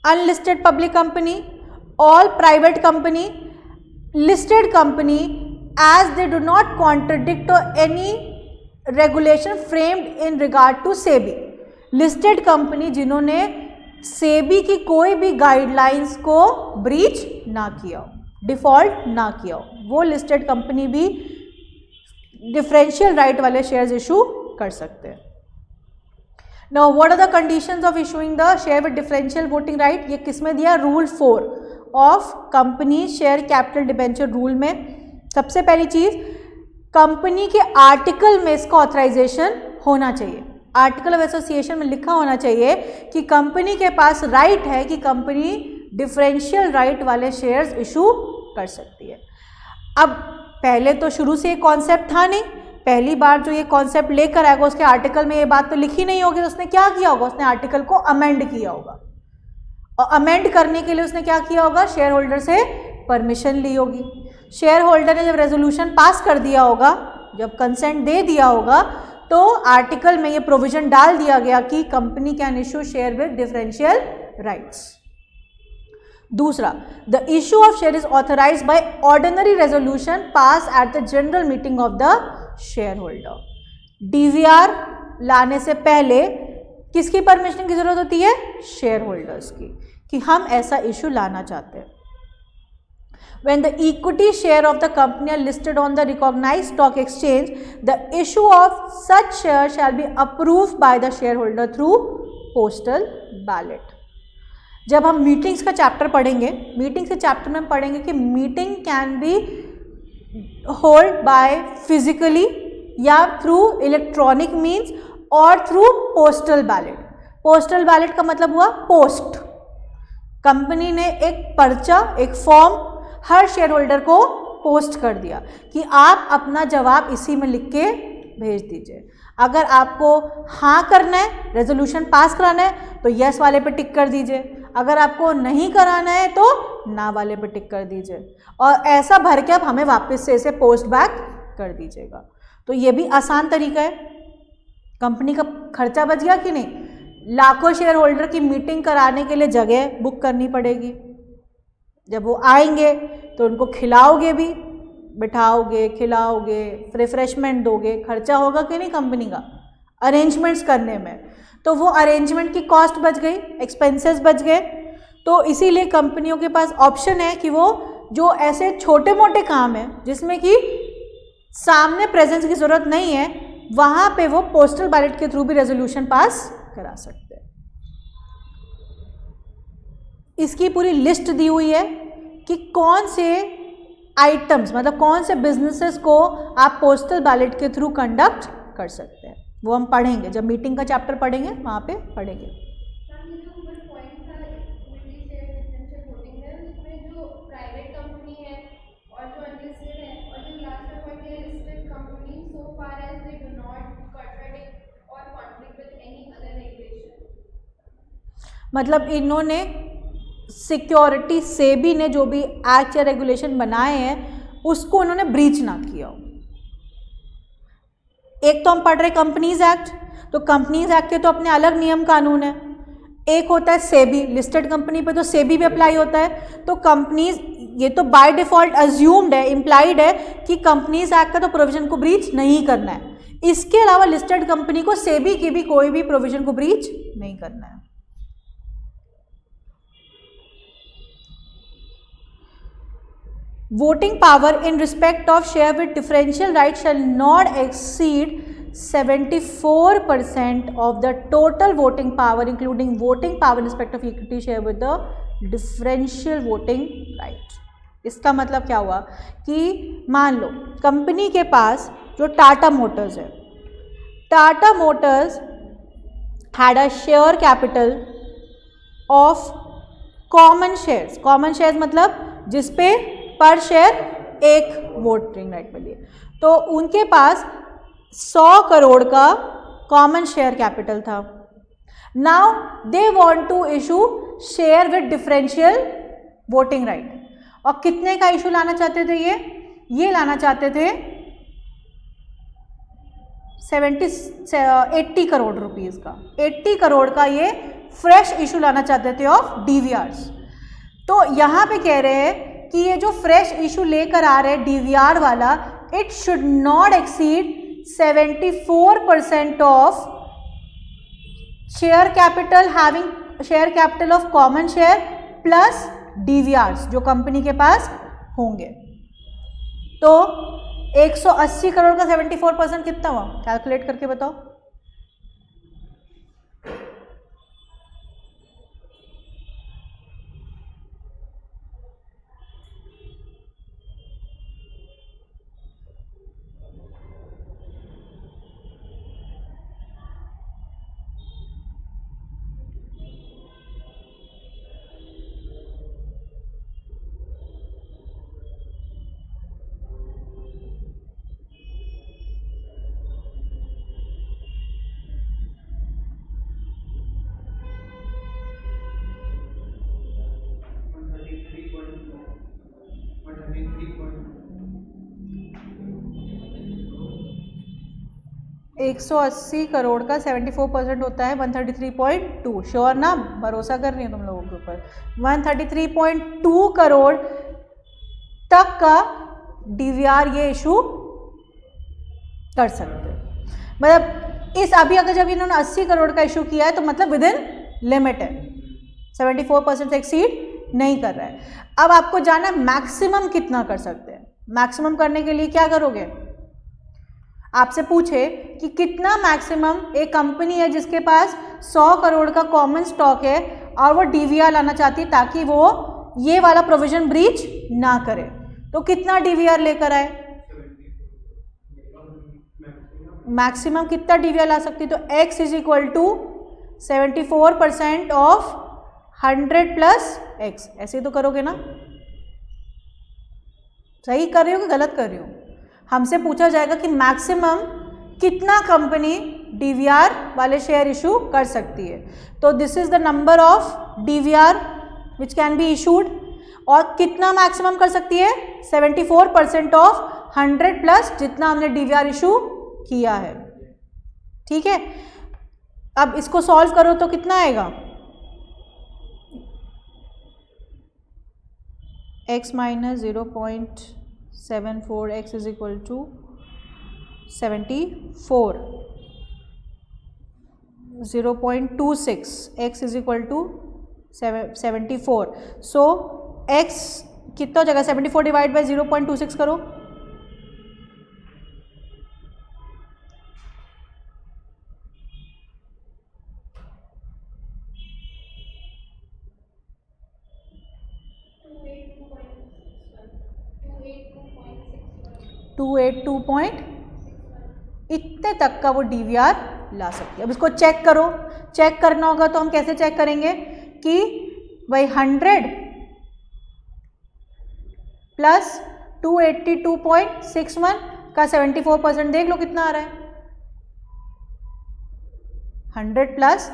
unlisted public company, all private company, listed company, as they do not contradict any regulation framed in regard to SEBI. Listed company जिन्होंने सेबी की कोई भी गाइडलाइंस को ब्रीच ना किया हो, डिफॉल्ट ना किया हो, वो लिस्टेड कंपनी भी डिफरेंशियल राइट वाले शेयर्स इशू कर सकते हैं। Now what are the conditions of issuing the share with differential voting right? ये किसमें दिया? Rule 4 of company share capital debenture rule में। सबसे पहली चीज, कंपनी के आर्टिकल में इसका ऑथराइजेशन होना चाहिए। आर्टिकल ऑफ एसोसिएशन में लिखा होना चाहिए कि कंपनी के पास राइट है कि कंपनी डिफरेंशियल राइट वाले शेयर्स इशू कर सकती है। अब पहले तो शुरू से ये कॉन्सेप्ट था नहीं, पहली बार जो ये कॉन्सेप्ट लेकर आएगा उसके आर्टिकल में ये बात तो लिखी नहीं होगी, तो उसने क्या किया होगा? उसने आर्टिकल को अमेंड किया होगा, और अमेंड करने के लिए उसने क्या किया होगा? शेयर होल्डर से परमिशन ली होगी। शेयर होल्डर ने जब रेजोल्यूशन पास कर दिया होगा, जब कंसेंट दे दिया होगा, तो आर्टिकल में ये प्रोविजन डाल दिया गया कि company can issue share with differential rights. दूसरा, the issue of share is authorised by ordinary resolution pass at the general meeting of the share holder. DVR लाने से पहले किसकी परमिशन की जरूरत होती है? शेयर होल्डर्स की, कि हम ऐसा इशू लाना चाहते हैं। When the equity share of the company are listed on the recognized stock exchange, the issue of such share shall be approved by the shareholder through postal ballot. जब हम meetings का चैप्टर पढ़ेंगे, meetings के chapter में हम पढ़ेंगे कि meeting can be hold by physically या थ्रू इलेक्ट्रॉनिक मीन्स और through postal ballot. Postal ballot का मतलब हुआ पोस्ट। कंपनी ने एक पर्चा, एक फॉर्म हर शेयर होल्डर को पोस्ट कर दिया कि आप अपना जवाब इसी में लिख के भेज दीजिए। अगर आपको हाँ करना है, रेजोल्यूशन पास कराना है, तो यस वाले पे टिक कर दीजिए। अगर आपको नहीं कराना है तो ना वाले पे टिक कर दीजिए, और ऐसा भर के आप हमें वापस से इसे पोस्ट बैक कर दीजिएगा। तो ये भी आसान तरीका है। कंपनी का खर्चा बच गया कि नहीं? लाखों शेयर होल्डर की मीटिंग कराने के लिए जगह बुक करनी पड़ेगी। जब वो आएंगे तो उनको खिलाओगे भी, बिठाओगे, खिलाओगे, रिफ्रेशमेंट दोगे, खर्चा होगा कि नहीं कंपनी का अरेंजमेंट्स करने में? तो वो अरेंजमेंट की कॉस्ट बच गई, एक्सपेंसेस बच गए। तो इसीलिए कंपनियों के पास ऑप्शन है कि वो जो ऐसे छोटे मोटे काम हैं जिसमें कि सामने प्रेजेंस की ज़रूरत नहीं है, वहाँ पे वो पोस्टल बैलेट के थ्रू भी रेजोल्यूशन पास करा सकते हैं। इसकी पूरी लिस्ट दी हुई है कि कौन से आइटम्स, मतलब कौन से बिजनेसेस को आप पोस्टल बैलेट के थ्रू कंडक्ट कर सकते हैं। वो हम पढ़ेंगे, जब मीटिंग का चैप्टर पढ़ेंगे वहाँ पे पढ़ेंगे। मतलब इन्होंने सिक्योरिटी, सेबी ने जो भी एक्ट या रेगुलेशन बनाए हैं उसको उन्होंने ब्रीच ना किया हो। एक तो हम पढ़ रहे कंपनीज एक्ट, तो कंपनीज एक्ट के तो अपने अलग नियम कानून है। एक होता है सेबी, लिस्टेड कंपनी पे तो सेबी भी अप्लाई होता है। तो कंपनीज, ये तो बाय डिफॉल्ट अज्यूम्ड है, इम्प्लाइड है कि कंपनीज एक्ट का तो प्रोविजन को ब्रीच नहीं करना है। इसके अलावा लिस्टेड कंपनी को सेबी की भी कोई भी प्रोविजन को ब्रीच नहीं करना है। Voting power in respect of share with differential right shall not exceed 74% of the total voting power, including voting power in respect of equity share with the differential voting right. इसका मतलब क्या हुआ कि मान लो company के पास जो Tata Motors है, Tata Motors had a share capital of common shares. Common shares मतलब जिसपे पर शेयर एक वोटिंग राइट मिली है। तो उनके पास 100 करोड़ का कॉमन शेयर कैपिटल था। Now they want to issue share with differential voting right. और कितने का इशू लाना चाहते थे? ये लाना चाहते थे 80 करोड़ रुपीस का, 80 करोड़ का ये फ्रेश इशू लाना चाहते थे ऑफ डीवीआरस। तो यहाँ पे कह रहे हैं कि ये जो फ्रेश इशू लेकर आ रहे हैं डीवीआर वाला, it should not exceed 74% of share capital of common share plus DVRs जो कंपनी के पास होंगे। तो 180 करोड़ का 74% कितना हुआ, कैलकुलेट करके बताओ। एक 180 करोड़ का 74% होता है 133.2। श्योर ना, भरोसा कर रही हूँ तुम लोगों के ऊपर। 133.2 करोड़ तक का डीवीआर ये इशू कर सकते हैं। मतलब इस अभी अगर जब इन्होंने 80 करोड़ का इशू किया है तो मतलब विद इन लिमिट है, 74% से एक्सीड नहीं कर रहा है। अब आपको जाना मैक्सिमम कितना कर सकते हैं। मैक्सिमम करने के लिए क्या करोगे, आपसे पूछे कि कितना मैक्सिमम एक कंपनी है जिसके पास 100 करोड़ का कॉमन स्टॉक है और वो डीवीआर लाना चाहती है ताकि वो ये वाला प्रोविजन ब्रीच ना करे, तो कितना डीवीआर लेकर आए, मैक्सिमम कितना डीवीआर ला सकती है। तो x is equal to 74% of 100 plus x, ऐसे ही तो करोगे ना। सही कर रही हो कि गलत कर रही हो। हमसे पूछा जाएगा कि मैक्सिमम कितना कंपनी डीवीआर वाले शेयर इशू कर सकती है, तो this is the number of DVR which can be issued. और कितना मैक्सिमम कर सकती है, 74% ऑफ 100 प्लस जितना हमने डीवीआर इशू किया है। ठीक है, अब इसको सॉल्व करो तो कितना आएगा, x minus 0.74 x is equal to 74, 0.26 x is equal to 74। So x कितना हो जाएगा, 74 डिवाइड बाई 0.26 करो, इतने तक का वो डीवीआर ला सकती है। अब इसको चेक करो, चेक करना होगा तो हम कैसे चेक करेंगे कि भाई 100 प्लस 282.61 का 74% देख लो कितना आ रहा है, 100 प्लस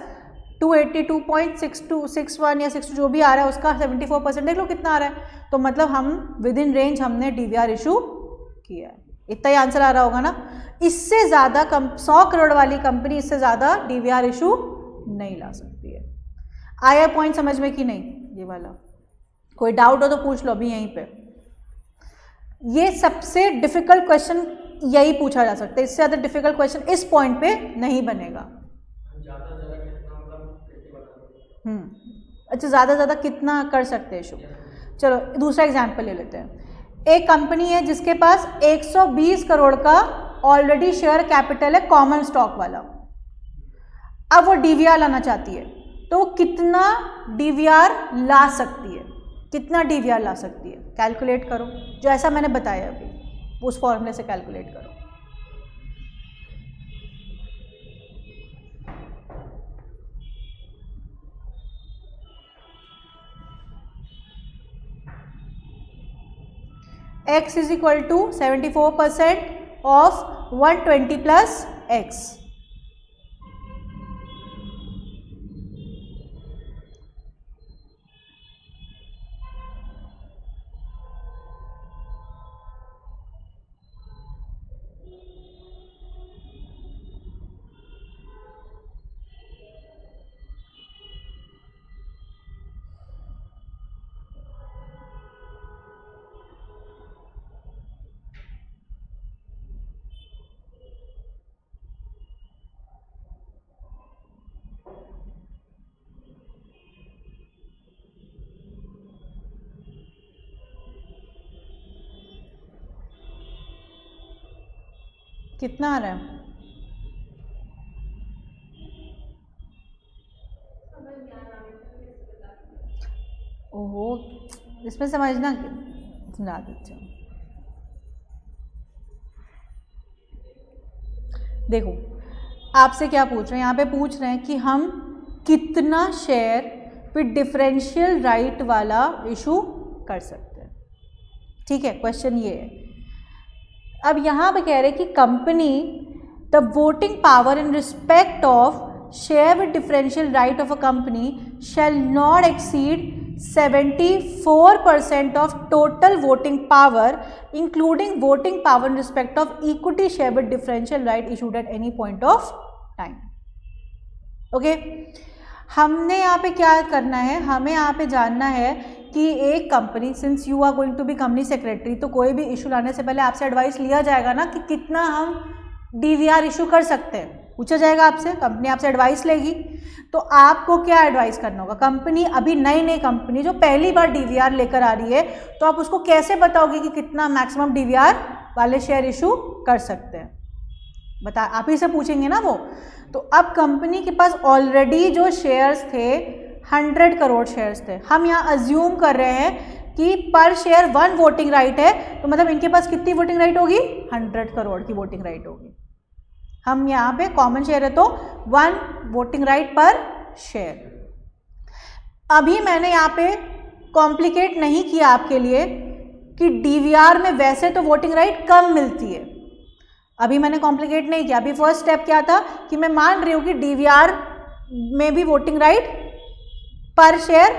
282.61 या 62 जो भी आ रहा है उसका 74% देख लो कितना आ रहा है। तो मतलब हम विद इन रेंज हमने डीवीआर इशू किया है। इतना ही आंसर आ रहा होगा ना। इससे ज़्यादा 100 करोड़ वाली कंपनी इससे ज़्यादा डीवीआर इशू नहीं ला सकती है। आया पॉइंट समझ में कि नहीं, ये वाला कोई डाउट हो तो पूछ लो अभी यहीं पे। ये सबसे डिफिकल्ट क्वेश्चन यही पूछा जा सकता है, इससे ज़्यादा डिफिकल्ट क्वेश्चन इस पॉइंट पे नहीं बनेगा। अच्छा, ज़्यादा कितना कर सकते हैं इशू। चलो दूसरा एग्जाम्पल ले लेते हैं। एक कंपनी है जिसके पास 120 करोड़ का ऑलरेडी शेयर कैपिटल है कॉमन स्टॉक वाला, अब वो डीवीआर लाना चाहती है, तो कितना डीवीआर ला सकती है, कितना डीवीआर ला सकती है, कैलकुलेट करो। जो ऐसा मैंने बताया अभी उस फॉर्मूले से कैलकुलेट करो। x is equal to 74% of 120 plus x। कितना आ रहा है? ओहो, इसमें समझना, सुना देते हो। देखो आपसे क्या पूछ रहे हैं, यहाँ पे पूछ रहे हैं कि हम कितना शेयर विद डिफरेंशियल राइट वाला इशू कर सकते हैं। ठीक है, क्वेश्चन ये है। अब यहाँ पे कह रहे हैं कि company the voting power in respect of share with differential right of a company shall not exceed 74% of total voting power including voting power in respect of equity share with differential right issued at any point of time. Okay, हमने यहाँ पे क्या करना है, हमें यहाँ पे जानना है कि एक company, since you are going to be company secretary, तो कोई भी इशू लाने से पहले आपसे एडवाइस लिया जाएगा ना कि कितना हम डीवीआर इशू कर सकते हैं, पूछा जाएगा आपसे, कंपनी आपसे एडवाइस लेगी। तो आपको क्या एडवाइस करना होगा, कंपनी अभी नई कंपनी जो पहली बार डीवीआर लेकर आ रही है, तो आप उसको कैसे बताओगे कि कितना मैक्सिमम डीवीआर वाले शेयर इशू कर सकते हैं, बता, आप ही से पूछेंगे ना वो। तो अब कंपनी के पास ऑलरेडी जो शेयर्स थे 100 करोड़ शेयर्स थे, हम यहाँ अज्यूम कर रहे हैं कि पर शेयर 1 वोटिंग राइट है, तो मतलब इनके पास कितनी वोटिंग राइट होगी, 100 करोड़ की वोटिंग राइट होगी। हम यहाँ पे कॉमन शेयर है तो 1 वोटिंग राइट पर शेयर। अभी मैंने यहाँ पे कॉम्प्लिकेट नहीं किया आपके लिए कि डीवीआर में वैसे तो वोटिंग राइट कम मिलती है, अभी मैंने कॉम्प्लिकेट नहीं किया। अभी फर्स्ट स्टेप क्या था कि मैं मान रही हूँ कि डीवीआर में भी वोटिंग राइट पर शेयर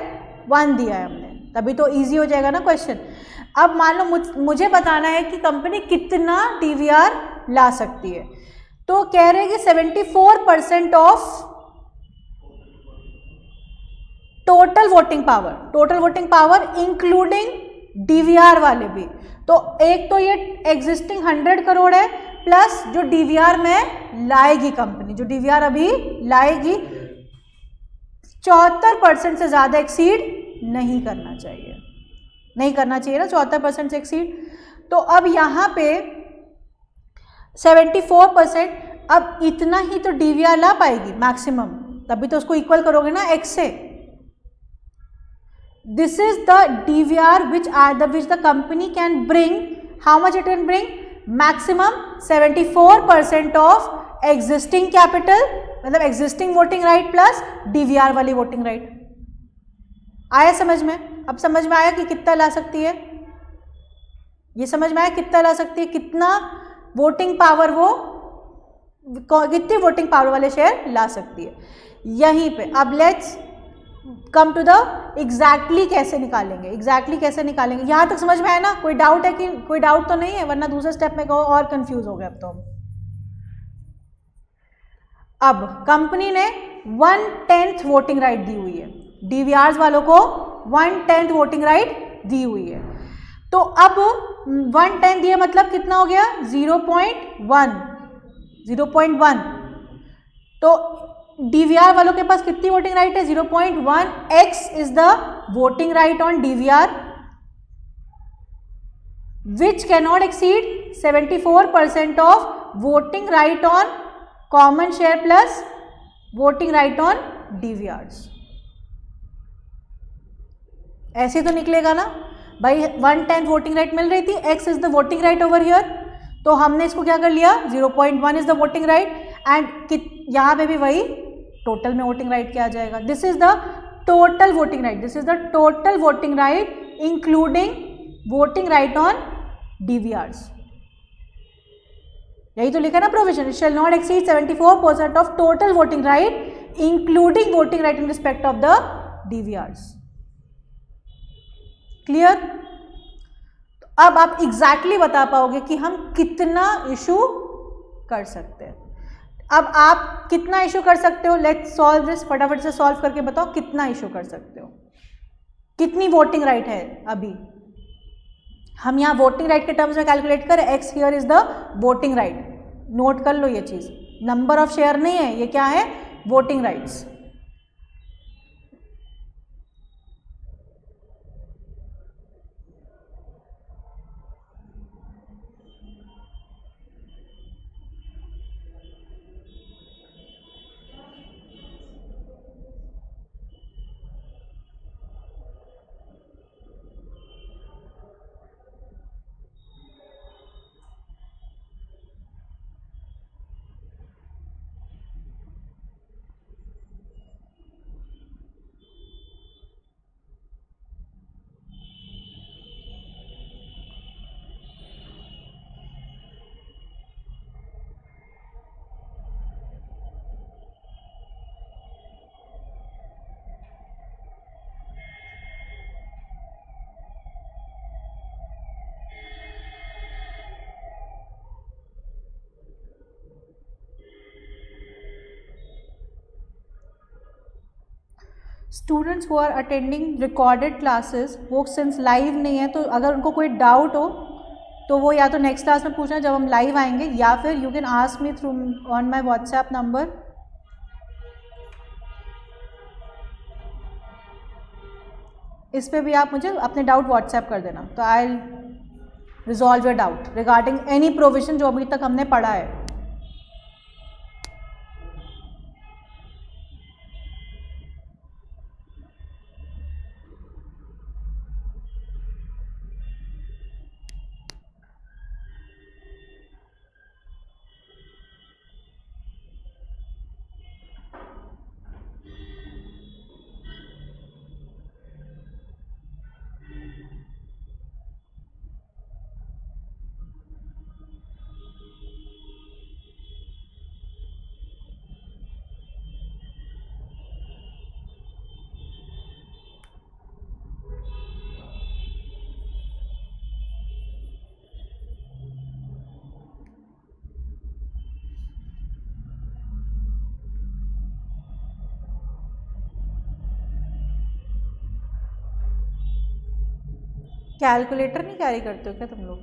1 दिया है हमने, तभी तो इजी हो जाएगा ना क्वेश्चन। अब मान लो मुझे बताना है कि कंपनी कितना डीवीआर ला सकती है, तो कह रहे हैं कि 74% of total voting power including DVR वाले भी। तो एक तो ये एग्जिस्टिंग 100 करोड़ है प्लस जो डीवीआर में लाएगी कंपनी, जो डीवीआर अभी लाएगी 74% से ज्यादा एक्सीड नहीं करना चाहिए, नहीं करना चाहिए ना 74% से एक्सीड। तो अब यहाँ पे 74%, अब इतना ही तो डीवीआर ला पाएगी मैक्सिमम, तभी तो उसको इक्वल करोगे ना x से। This is the DVR which the company can bring, how much it can bring, maximum 74% of existing capital, मतलब existing voting right plus DVR वाली वोटिंग राइट। आया समझ में? अब समझ में आया कि कितना ला सकती है, ये समझ में आया कितना ला सकती है, कितना वोटिंग पावर, वो कितनी वोटिंग पावर वाले शेयर ला सकती है यहीं पे। अब let's come to the exactly कैसे निकालेंगे, कैसे निकालेंगे, यहां तक समझ में आया ना? कोई डाउट है कि, कोई डाउट तो नहीं है, वरना दूसरे स्टेप में कहो और कंफ्यूज हो गए अब तो। अब कंपनी ने 1/10 वोटिंग राइट दी हुई है, डीवीआर वालों को 1/10 वोटिंग राइट दी हुई है। तो अब 1/10 दिया मतलब कितना हो गया, 0.1। तो डीवीआर वालों के पास कितनी वोटिंग राइट है, 0.1, x is the voting right on DVR which cannot exceed 74% of voting right on common share plus voting right on DVRs. ऐसे तो निकलेगा ना भाई, 1/10 वोटिंग राइट मिल रही थी, x is the voting right over here, तो हमने इसको क्या कर लिया, 0.1 is the voting right, and यहां पे भी वही टोटल में वोटिंग राइट क्या आ जाएगा, this is the total voting right, this is the total voting right including voting right on DVRs. यही तो लिखा ना provision, it shall not exceed 74% of total voting right including voting right in respect of the DVRs. Clear? अब आप exactly बता पाओगे कि हम कितना इशू कर सकते हैं। अब आप कितना इशू कर सकते हो, लेट्स सॉल्व दिस, फटाफट से सॉल्व करके बताओ कितना इशू कर सकते हो, कितनी वोटिंग राइट है। अभी हम यहाँ वोटिंग राइट के टर्म्स में कैलकुलेट करें, x here is the voting right, note कर लो ये चीज, नंबर ऑफ शेयर नहीं है, ये क्या है, voting rights. Students who are attending recorded classes, वो सिंस लाइव नहीं है तो अगर उनको कोई डाउट हो तो वो या तो नेक्स्ट क्लास में पूछना जब हम लाइव आएंगे, या फिर you can ask me through on my WhatsApp number. इस पे भी आप मुझे अपने डाउट व्हाट्सएप कर देना, तो I resolve your doubt regarding any provision जो अभी तक हमने पढ़ा है। कैलकुलेटर नहीं कैरी करते हो क्या तुम लोग?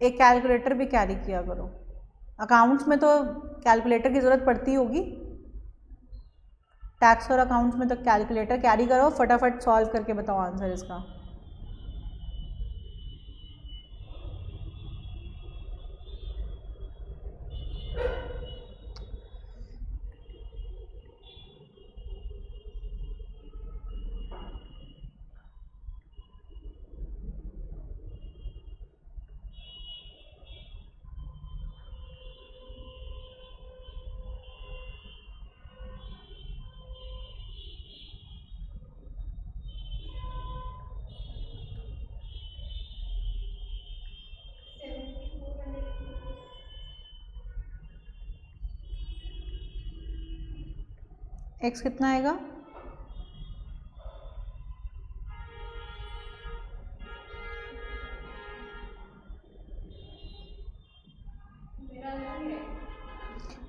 एक कैलकुलेटर भी कैरी किया करो, अकाउंट्स में तो कैलकुलेटर की ज़रूरत पड़ती होगी, टैक्स और अकाउंट्स में तो कैलकुलेटर कैरी करो, फटाफट सॉल्व करके बताओ आंसर इसका। एक्स कितना आएगा?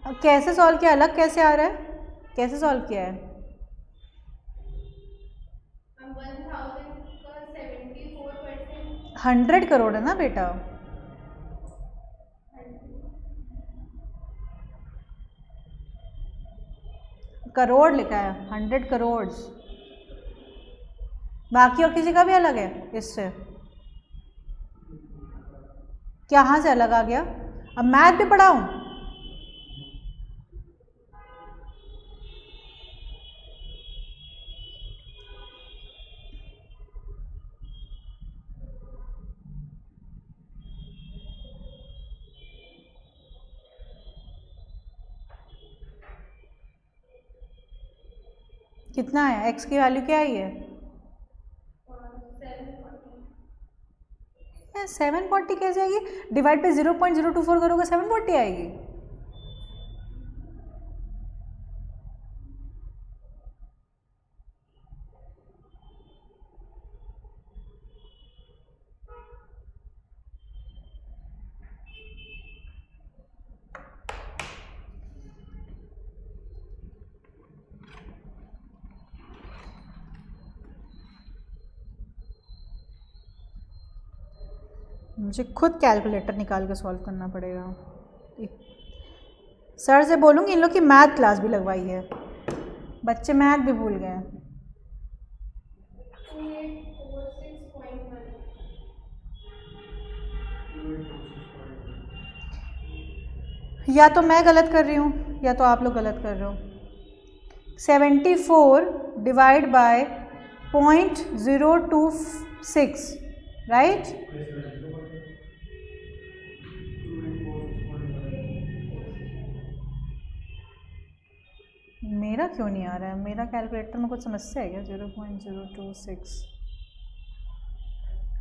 अब कैसे सॉल्व किया, अलग कैसे आ रहा है, कैसे सॉल्व किया है? 100 करोड़ है ना बेटा, करोड़ लिखा है, 100 करोड़। बाकी और किसी का भी अलग है इससे? कहाँ से अलग आ गया? अब मैथ भी पढ़ाऊं? कितना है x की वैल्यू, क्या आई है? 740 कैसे आएगी? डिवाइड पे 0.024 करोगे 740 आएगी। मुझे खुद कैलकुलेटर निकाल के सॉल्व करना पड़ेगा। सर से बोलूँगी इन लोग की मैथ क्लास भी लगवाई है, बच्चे मैथ भी भूल गए। या तो मैं गलत कर रही हूँ या तो आप लोग गलत कर रहे हो। 74 डिवाइड बाय 0.026, राइट? मेरा क्यों नहीं आ रहा है? मेरा कैलकुलेटर में कुछ समस्या है क्या? 0.026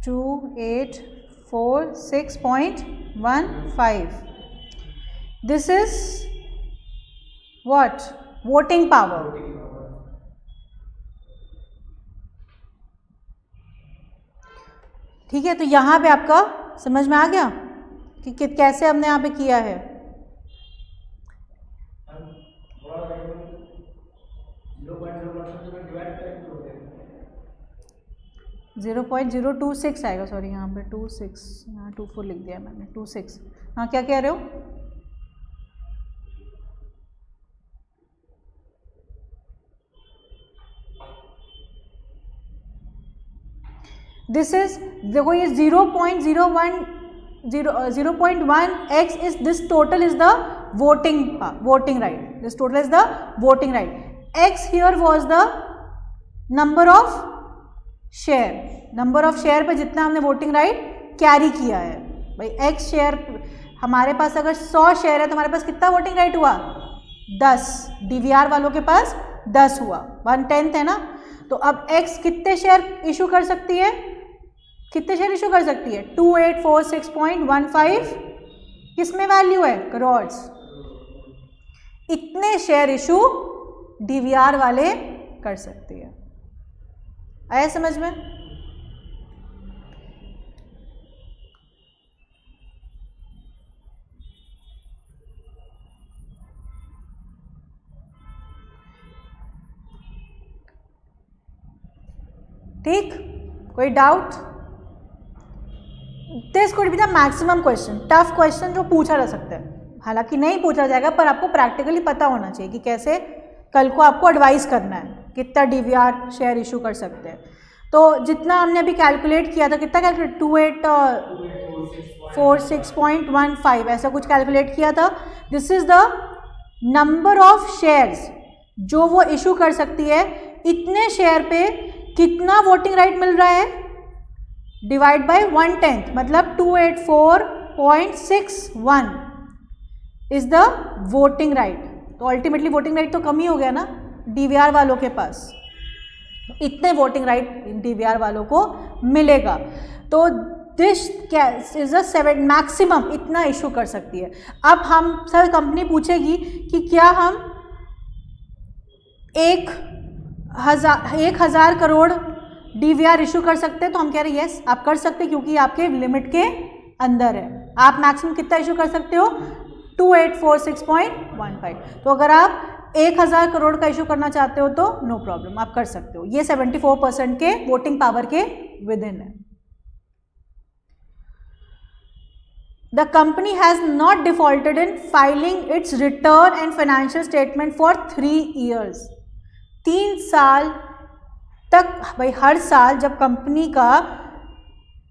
2846.15। This is what? Voting power. ठीक है, तो यहाँ पे आपका समझ में आ गया कि कैसे हमने यहाँ पे किया है। 0.026 आएगा, सॉरी यहाँ पे 26, यहाँ 24 लिख दिया मैंने, 26। हाँ क्या कह रहे हो? दिस इज, देखो ये 0.1x is this total is the voting right, this total is the voting right. x here was the number of share पे जितना हमने वोटिंग राइट कैरी किया है। भाई x शेयर, हमारे पास अगर 100 शेयर है तो हमारे पास कितना वोटिंग राइट हुआ? 10। डीवीआर वालों के पास 10 हुआ, 1/10 है ना। तो अब x कितने शेयर इशू कर सकती है? 2846.15, किसमें वैल्यू है? करोड़। इतने शेयर इशू डीवीआर वाले कर सकती है। आया समझ में? ठीक, कोई doubt? This could be the maximum question, tough question जो पूछा जा सकता है। हालांकि नहीं पूछा जाएगा, पर आपको प्रैक्टिकली पता होना चाहिए कि कैसे कल को आपको एडवाइस करना है, कितना डीवीआर शेयर इशू कर सकते हैं। तो जितना हमने अभी कैलकुलेट किया था, कितना कैलकुलेट, 2846.15 ऐसा कुछ कैलकुलेट किया था। This is the number of shares जो वो इशू कर सकती है। इतने शेयर पे कितना वोटिंग राइट मिल रहा है? डिवाइड बाय 1/10, मतलब 284.61 इज द वोटिंग राइट। तो अल्टीमेटली वोटिंग राइट तो कम ही हो गया ना डीवीआर वालों के पास। इतने वोटिंग राइट डीवीआर वालों को मिलेगा। तो दिस इज अ 7 मैक्सिमम, इतना इशू कर सकती है। अब हम सर, कंपनी पूछेगी कि क्या हम 1,000 करोड़ डीवीआर इशू कर सकते हैं? तो हम कह रहे हैं यस आप कर सकते हैं, क्योंकि आपके लिमिट के अंदर है। आप मैक्सिमम कितना इशू कर सकते हो? 2846.15। तो अगर आप 1,000 करोड़ का इशू करना चाहते हो तो नो प्रॉब्लम, आप कर सकते हो। ये 74% के वोटिंग पावर के विद इन है। The company has not defaulted in filing its return and financial statement for 3 years. 3 साल तक, भाई हर साल जब कंपनी का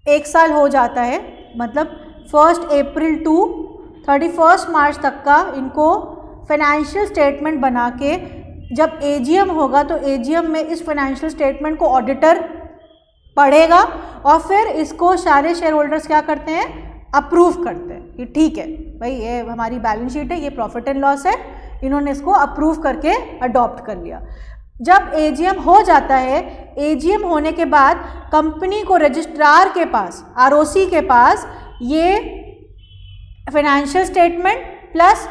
1 साल हो जाता है, मतलब 1 अप्रैल टू 31 मार्च तक का इनको फाइनेंशियल स्टेटमेंट बना के, जब एजीएम होगा तो एजीएम में इस फाइनेंशियल स्टेटमेंट को ऑडिटर पढ़ेगा और फिर इसको सारे शेयर होल्डर्स क्या करते हैं? अप्रूव करते हैं कि ठीक है भाई ये हमारी बैलेंस शीट है, ये प्रॉफिट एंड लॉस है, इन्होंने इसको अप्रूव करके अडॉप्ट कर लिया। जब एजीएम हो जाता है, एजीएम होने के बाद कंपनी को रजिस्ट्रार के पास, आरओसी के पास ये फाइनेंशियल स्टेटमेंट प्लस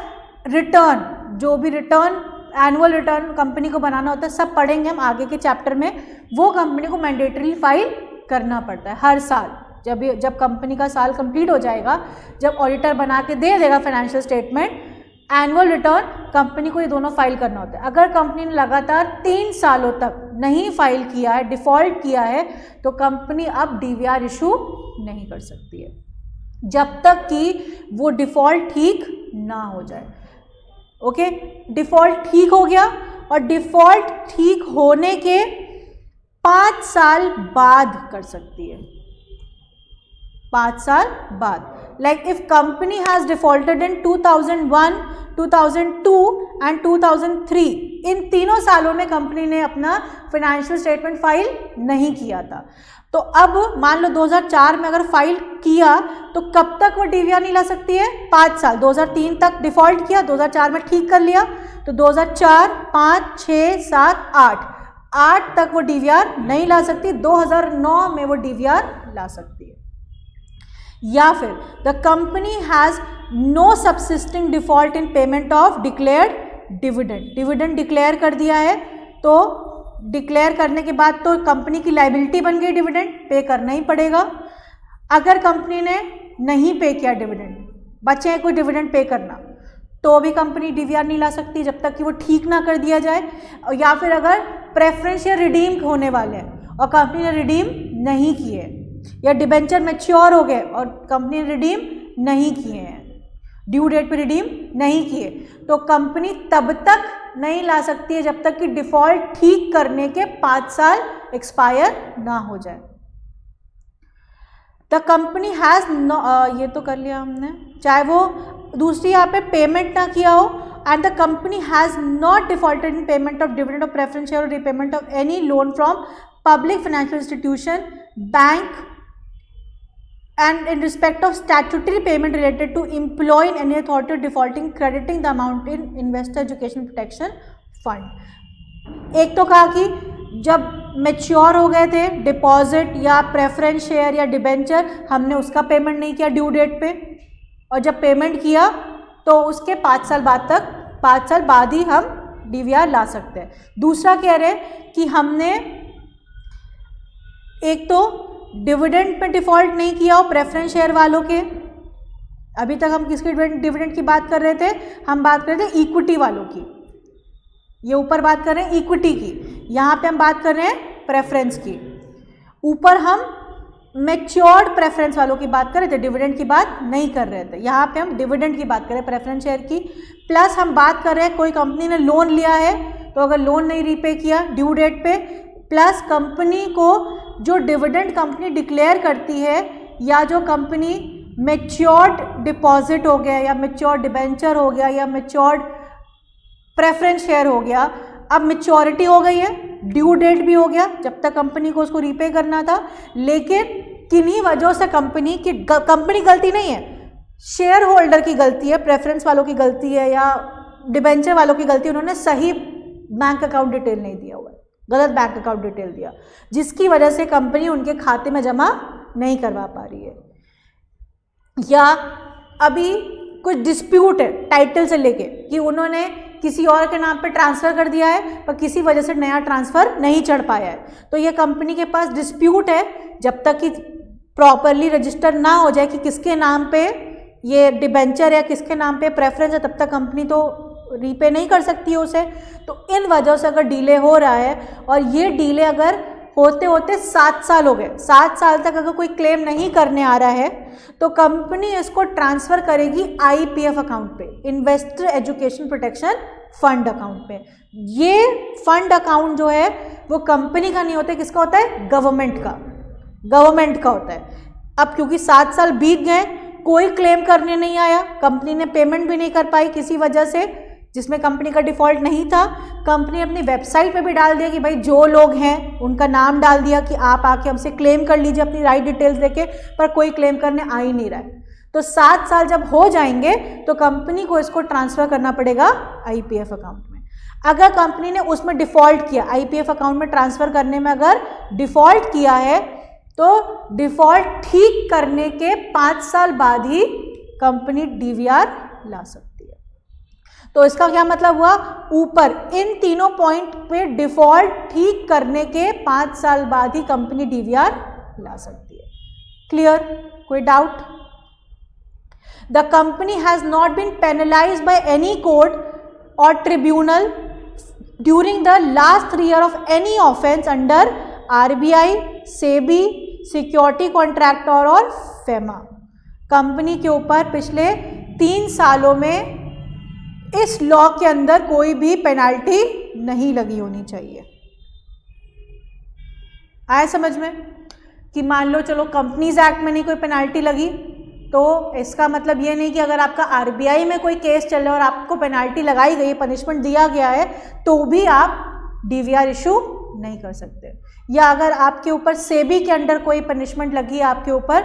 रिटर्न, जो भी रिटर्न, एनुअल रिटर्न कंपनी को बनाना होता है, सब पढ़ेंगे हम आगे के चैप्टर में। वो कंपनी को मैंडेटरी फाइल करना पड़ता है हर साल। जब कंपनी का साल कंप्लीट हो जाएगा, जब ऑडिटर बना के दे देगा financial statement, annual return, company को ये दोनों फाइल करना होता है। अगर कंपनी ने लगातार 3 सालों तक नहीं फाइल किया है, डिफ़ॉल्ट किया है, तो कंपनी अब डीवीआर इशू नहीं कर सकती है जब तक कि वो डिफ़ॉल्ट ठीक ना हो जाए। ओके, डिफ़ॉल्ट ठीक हो गया और डिफ़ॉल्ट ठीक होने के 5 साल बाद कर सकती है। 5 साल बाद, like if company has defaulted in 2001, 2002 and 2003, इन तीनों सालों में कंपनी ने अपना फाइनेंशियल स्टेटमेंट फाइल नहीं किया था। तो अब मान लो 2004 में अगर फाइल किया तो कब तक वो डीवीआर नहीं ला सकती है? 5 साल। 2003 तक डिफ़ॉल्ट किया, 2004 में ठीक कर लिया, तो 2004, 5, 6, 7, 8 तक वो डीवीआर नहीं ला सकती। 2009 में वो डीवीआर ला सकती है। या फिर the company has no subsisting default in payment of declared dividend. Dividend declare कर दिया है, तो डिक्लेयर करने के बाद तो कंपनी की लाइबिलिटी बन गई, डिविडेंड पे करना ही पड़ेगा। अगर कंपनी ने नहीं पे किया डिविडेंड, बचे हैं कोई डिविडेंड पे करना, तो भी कंपनी डीवीआर नहीं ला सकती जब तक कि वो ठीक ना कर दिया जाए, या फिर अगर प्रेफरेंस शेयर रिडीम होने वाले हैं और कंपनी ने रिडीम नहीं किए, या डिबेंचर मैच्योर हो गए और कंपनी ने रिडीम नहीं किए हैं, ड्यू डेट पे रिडीम नहीं किए, तो कंपनी तब तक नहीं ला सकती है जब तक कि डिफॉल्ट ठीक करने के 5 साल एक्सपायर ना हो जाए। द कंपनी हैज़ ये तो कर लिया हमने, चाहे वो दूसरी यहाँ पे पेमेंट ना किया हो, and the company has not defaulted in payment of dividend of preference share or repayment of any loan from public financial institution, bank, and in respect of statutory payment related to employee in any authority defaulting crediting the amount in investor education protection fund। एक तो कहा कि जब mature हो गए थे deposit या preference share या डिबेंचर, हमने उसका पेमेंट नहीं किया ड्यू डेट पे, और जब पेमेंट किया तो उसके 5 साल बाद ही हम डीवीआर ला सकते हैं। दूसरा कह रहे कि हमने एक तो डिविडेंड पे डिफ़ॉल्ट नहीं किया हो प्रेफरेंस शेयर वालों के, अभी तक हम किसके डिविडेंड की बात कर रहे थे, हम बात कर रहे थे इक्विटी वालों की, ये ऊपर बात कर रहे हैं इक्विटी की, यहाँ पे हम बात कर रहे हैं प्रेफरेंस की। ऊपर हम मैच्योर्ड प्रेफरेंस वालों की बात कर रहे थे, डिविडेंड की बात नहीं कर रहे थे, यहाँ पे हम डिविडेंड की बात कर रहे हैं प्रेफरेंस शेयर की। प्लस हम बात कर रहे हैं कोई कंपनी ने लोन लिया है, तो अगर लोन नहीं रीपे किया ड्यू डेट पे, प्लस कंपनी को जो डिविडेंड कंपनी डिक्लेयर करती है, या जो कंपनी मैच्योर्ड डिपॉजिट हो गया या मैच्योर्ड डिबेंचर हो गया या मैच्योर्ड प्रेफरेंस शेयर हो गया, अब मैच्योरिटी हो गई है, ड्यू डेट भी हो गया, जब तक कंपनी को उसको रीपे करना था, लेकिन किन्हीं वजहों से कंपनी गलती नहीं है, शेयर होल्डर की गलती है, प्रेफरेंस वालों की गलती है या डिबेंचर वालों की गलती है, उन्होंने सही बैंक अकाउंट डिटेल नहीं दिया हुआ है, गलत बैंक अकाउंट डिटेल दिया, जिसकी वजह से कंपनी उनके खाते में जमा नहीं करवा पा रही है। या अभी कुछ डिस्प्यूट है टाइटल से लेके कि उन्होंने किसी और के नाम पे ट्रांसफ़र कर दिया है पर किसी वजह से नया ट्रांसफ़र नहीं चढ़ पाया है, तो ये कंपनी के पास डिस्प्यूट है। जब तक कि प्रॉपरली रजिस्टर ना हो जाए कि किसके नाम पे ये डिबेंचर है, किसके नाम पे प्रेफरेंस है, तब तक कंपनी तो रीपे नहीं कर सकती है उसे। तो इन वजहों से अगर डिले हो रहा है, और ये डिले अगर होते होते 7 साल हो गए, 7 साल तक अगर कोई क्लेम नहीं करने आ रहा है, तो कंपनी इसको ट्रांसफ़र करेगी आईपीएफ अकाउंट पे, investor education protection fund account पे। ये फंड अकाउंट जो है वो कंपनी का नहीं होता है, किसका होता है, गवर्नमेंट का होता है। अब क्योंकि 7 साल बीत गए, कोई क्लेम करने नहीं आया, कंपनी ने पेमेंट भी नहीं कर पाई किसी वजह से जिसमें कंपनी का डिफ़ॉल्ट नहीं था, कंपनी अपनी वेबसाइट पे भी डाल दिया कि भाई जो लोग हैं उनका नाम डाल दिया कि आप आके हमसे क्लेम कर लीजिए अपनी राइट डिटेल्स देके, पर कोई क्लेम करने आ ही नहीं रहा है। तो 7 साल जब हो जाएंगे तो कंपनी को इसको ट्रांसफ़र करना पड़ेगा आईपीएफ अकाउंट में। अगर कंपनी ने उसमें डिफ़ॉल्ट किया, आईपीएफ अकाउंट में ट्रांसफ़र करने में अगर डिफ़ॉल्ट किया है, तो डिफ़ॉल्ट ठीक करने के 5 साल बाद ही कंपनी डीवीआर ला सकती है। तो इसका क्या मतलब हुआ, ऊपर इन तीनों पॉइंट पे डिफ़ॉल्ट ठीक करने के 5 साल बाद ही कंपनी डीवीआर ला सकती है। क्लियर, कोई doubt? The company has not been penalised by any court or tribunal during the last 3 years of any offence under RBI, SEBI, security contractor or FEMA. Company के ऊपर पिछले 3 सालों में इस लॉ के अंदर कोई भी पेनाल्टी नहीं लगी होनी चाहिए। आया समझ में? कि मान लो चलो कंपनीज एक्ट में नहीं कोई पेनाल्टी लगी, तो इसका मतलब ये नहीं कि अगर आपका आरबीआई में कोई केस चल रहा है और आपको पेनाल्टी लगाई गई है, पनिशमेंट दिया गया है, तो भी आप डीवीआर इशू नहीं कर सकते। या अगर आपके ऊपर सेबी के अंडर कोई पनिशमेंट लगी है आपके ऊपर,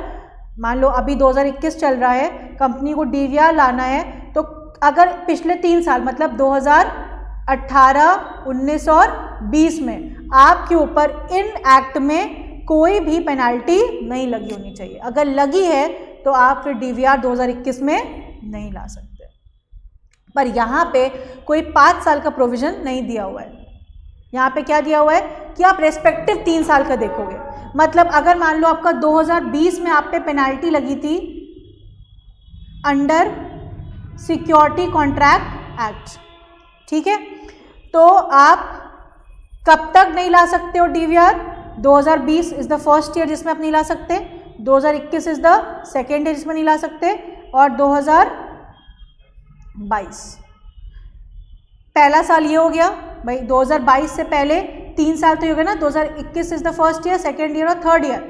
मान लो अभी 2021 चल रहा है, कंपनी को डीवीआर लाना है, तो अगर पिछले 3 साल मतलब 2018, 19 और 20 में आपके ऊपर इन एक्ट में कोई भी पेनाल्टी नहीं लगी होनी चाहिए। अगर लगी है तो आप फिर डीवीआर 2021 में नहीं ला सकते। पर यहाँ पे कोई 5 साल का प्रोविज़न नहीं दिया हुआ है। यहाँ पे क्या दिया हुआ है कि आप रेस्पेक्टिव 3 साल का देखोगे। मतलब अगर मान लो आपका 2020 में आप पे पेनाल्टी लगी थी अंडर सिक्योरिटी कॉन्ट्रैक्ट एक्ट। ठीक है, तो आप कब तक नहीं ला सकते हो DVR? 2020 is the first year जिसमें आप नहीं ला सकते, 2021 इज द सेकेंड ईयर जिसमें नहीं ला सकते, और 2022 पहला साल ये हो गया भाई। 2022 से पहले 3 साल तो ये हो गया ना, 2021 is the first year, second year और थर्ड ईयर।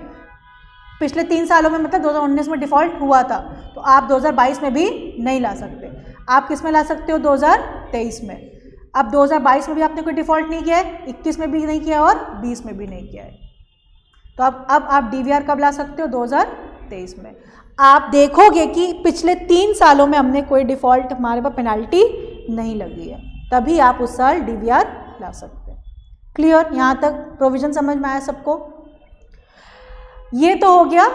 पिछले 3 सालों में मतलब 2019 में डिफ़ॉल्ट हुआ था, तो आप 2022 में भी नहीं ला सकते। आप किस में ला सकते हो? 2023 में। अब 2022 में भी आपने कोई डिफ़ॉल्ट नहीं किया है, 21 में भी नहीं किया और 20 में भी नहीं किया है, तो अब आप डीवीआर कब ला सकते हो? 2023 में। आप देखोगे कि पिछले 3 सालों में हमने कोई डिफ़ॉल्ट, हमारे पास पेनल्टी नहीं लगी है, तभी आप उस साल डीवीआर ला सकते हैं। क्लियर? यहाँ तक प्रोविज़न समझ में आया सबको? ये तो हो गया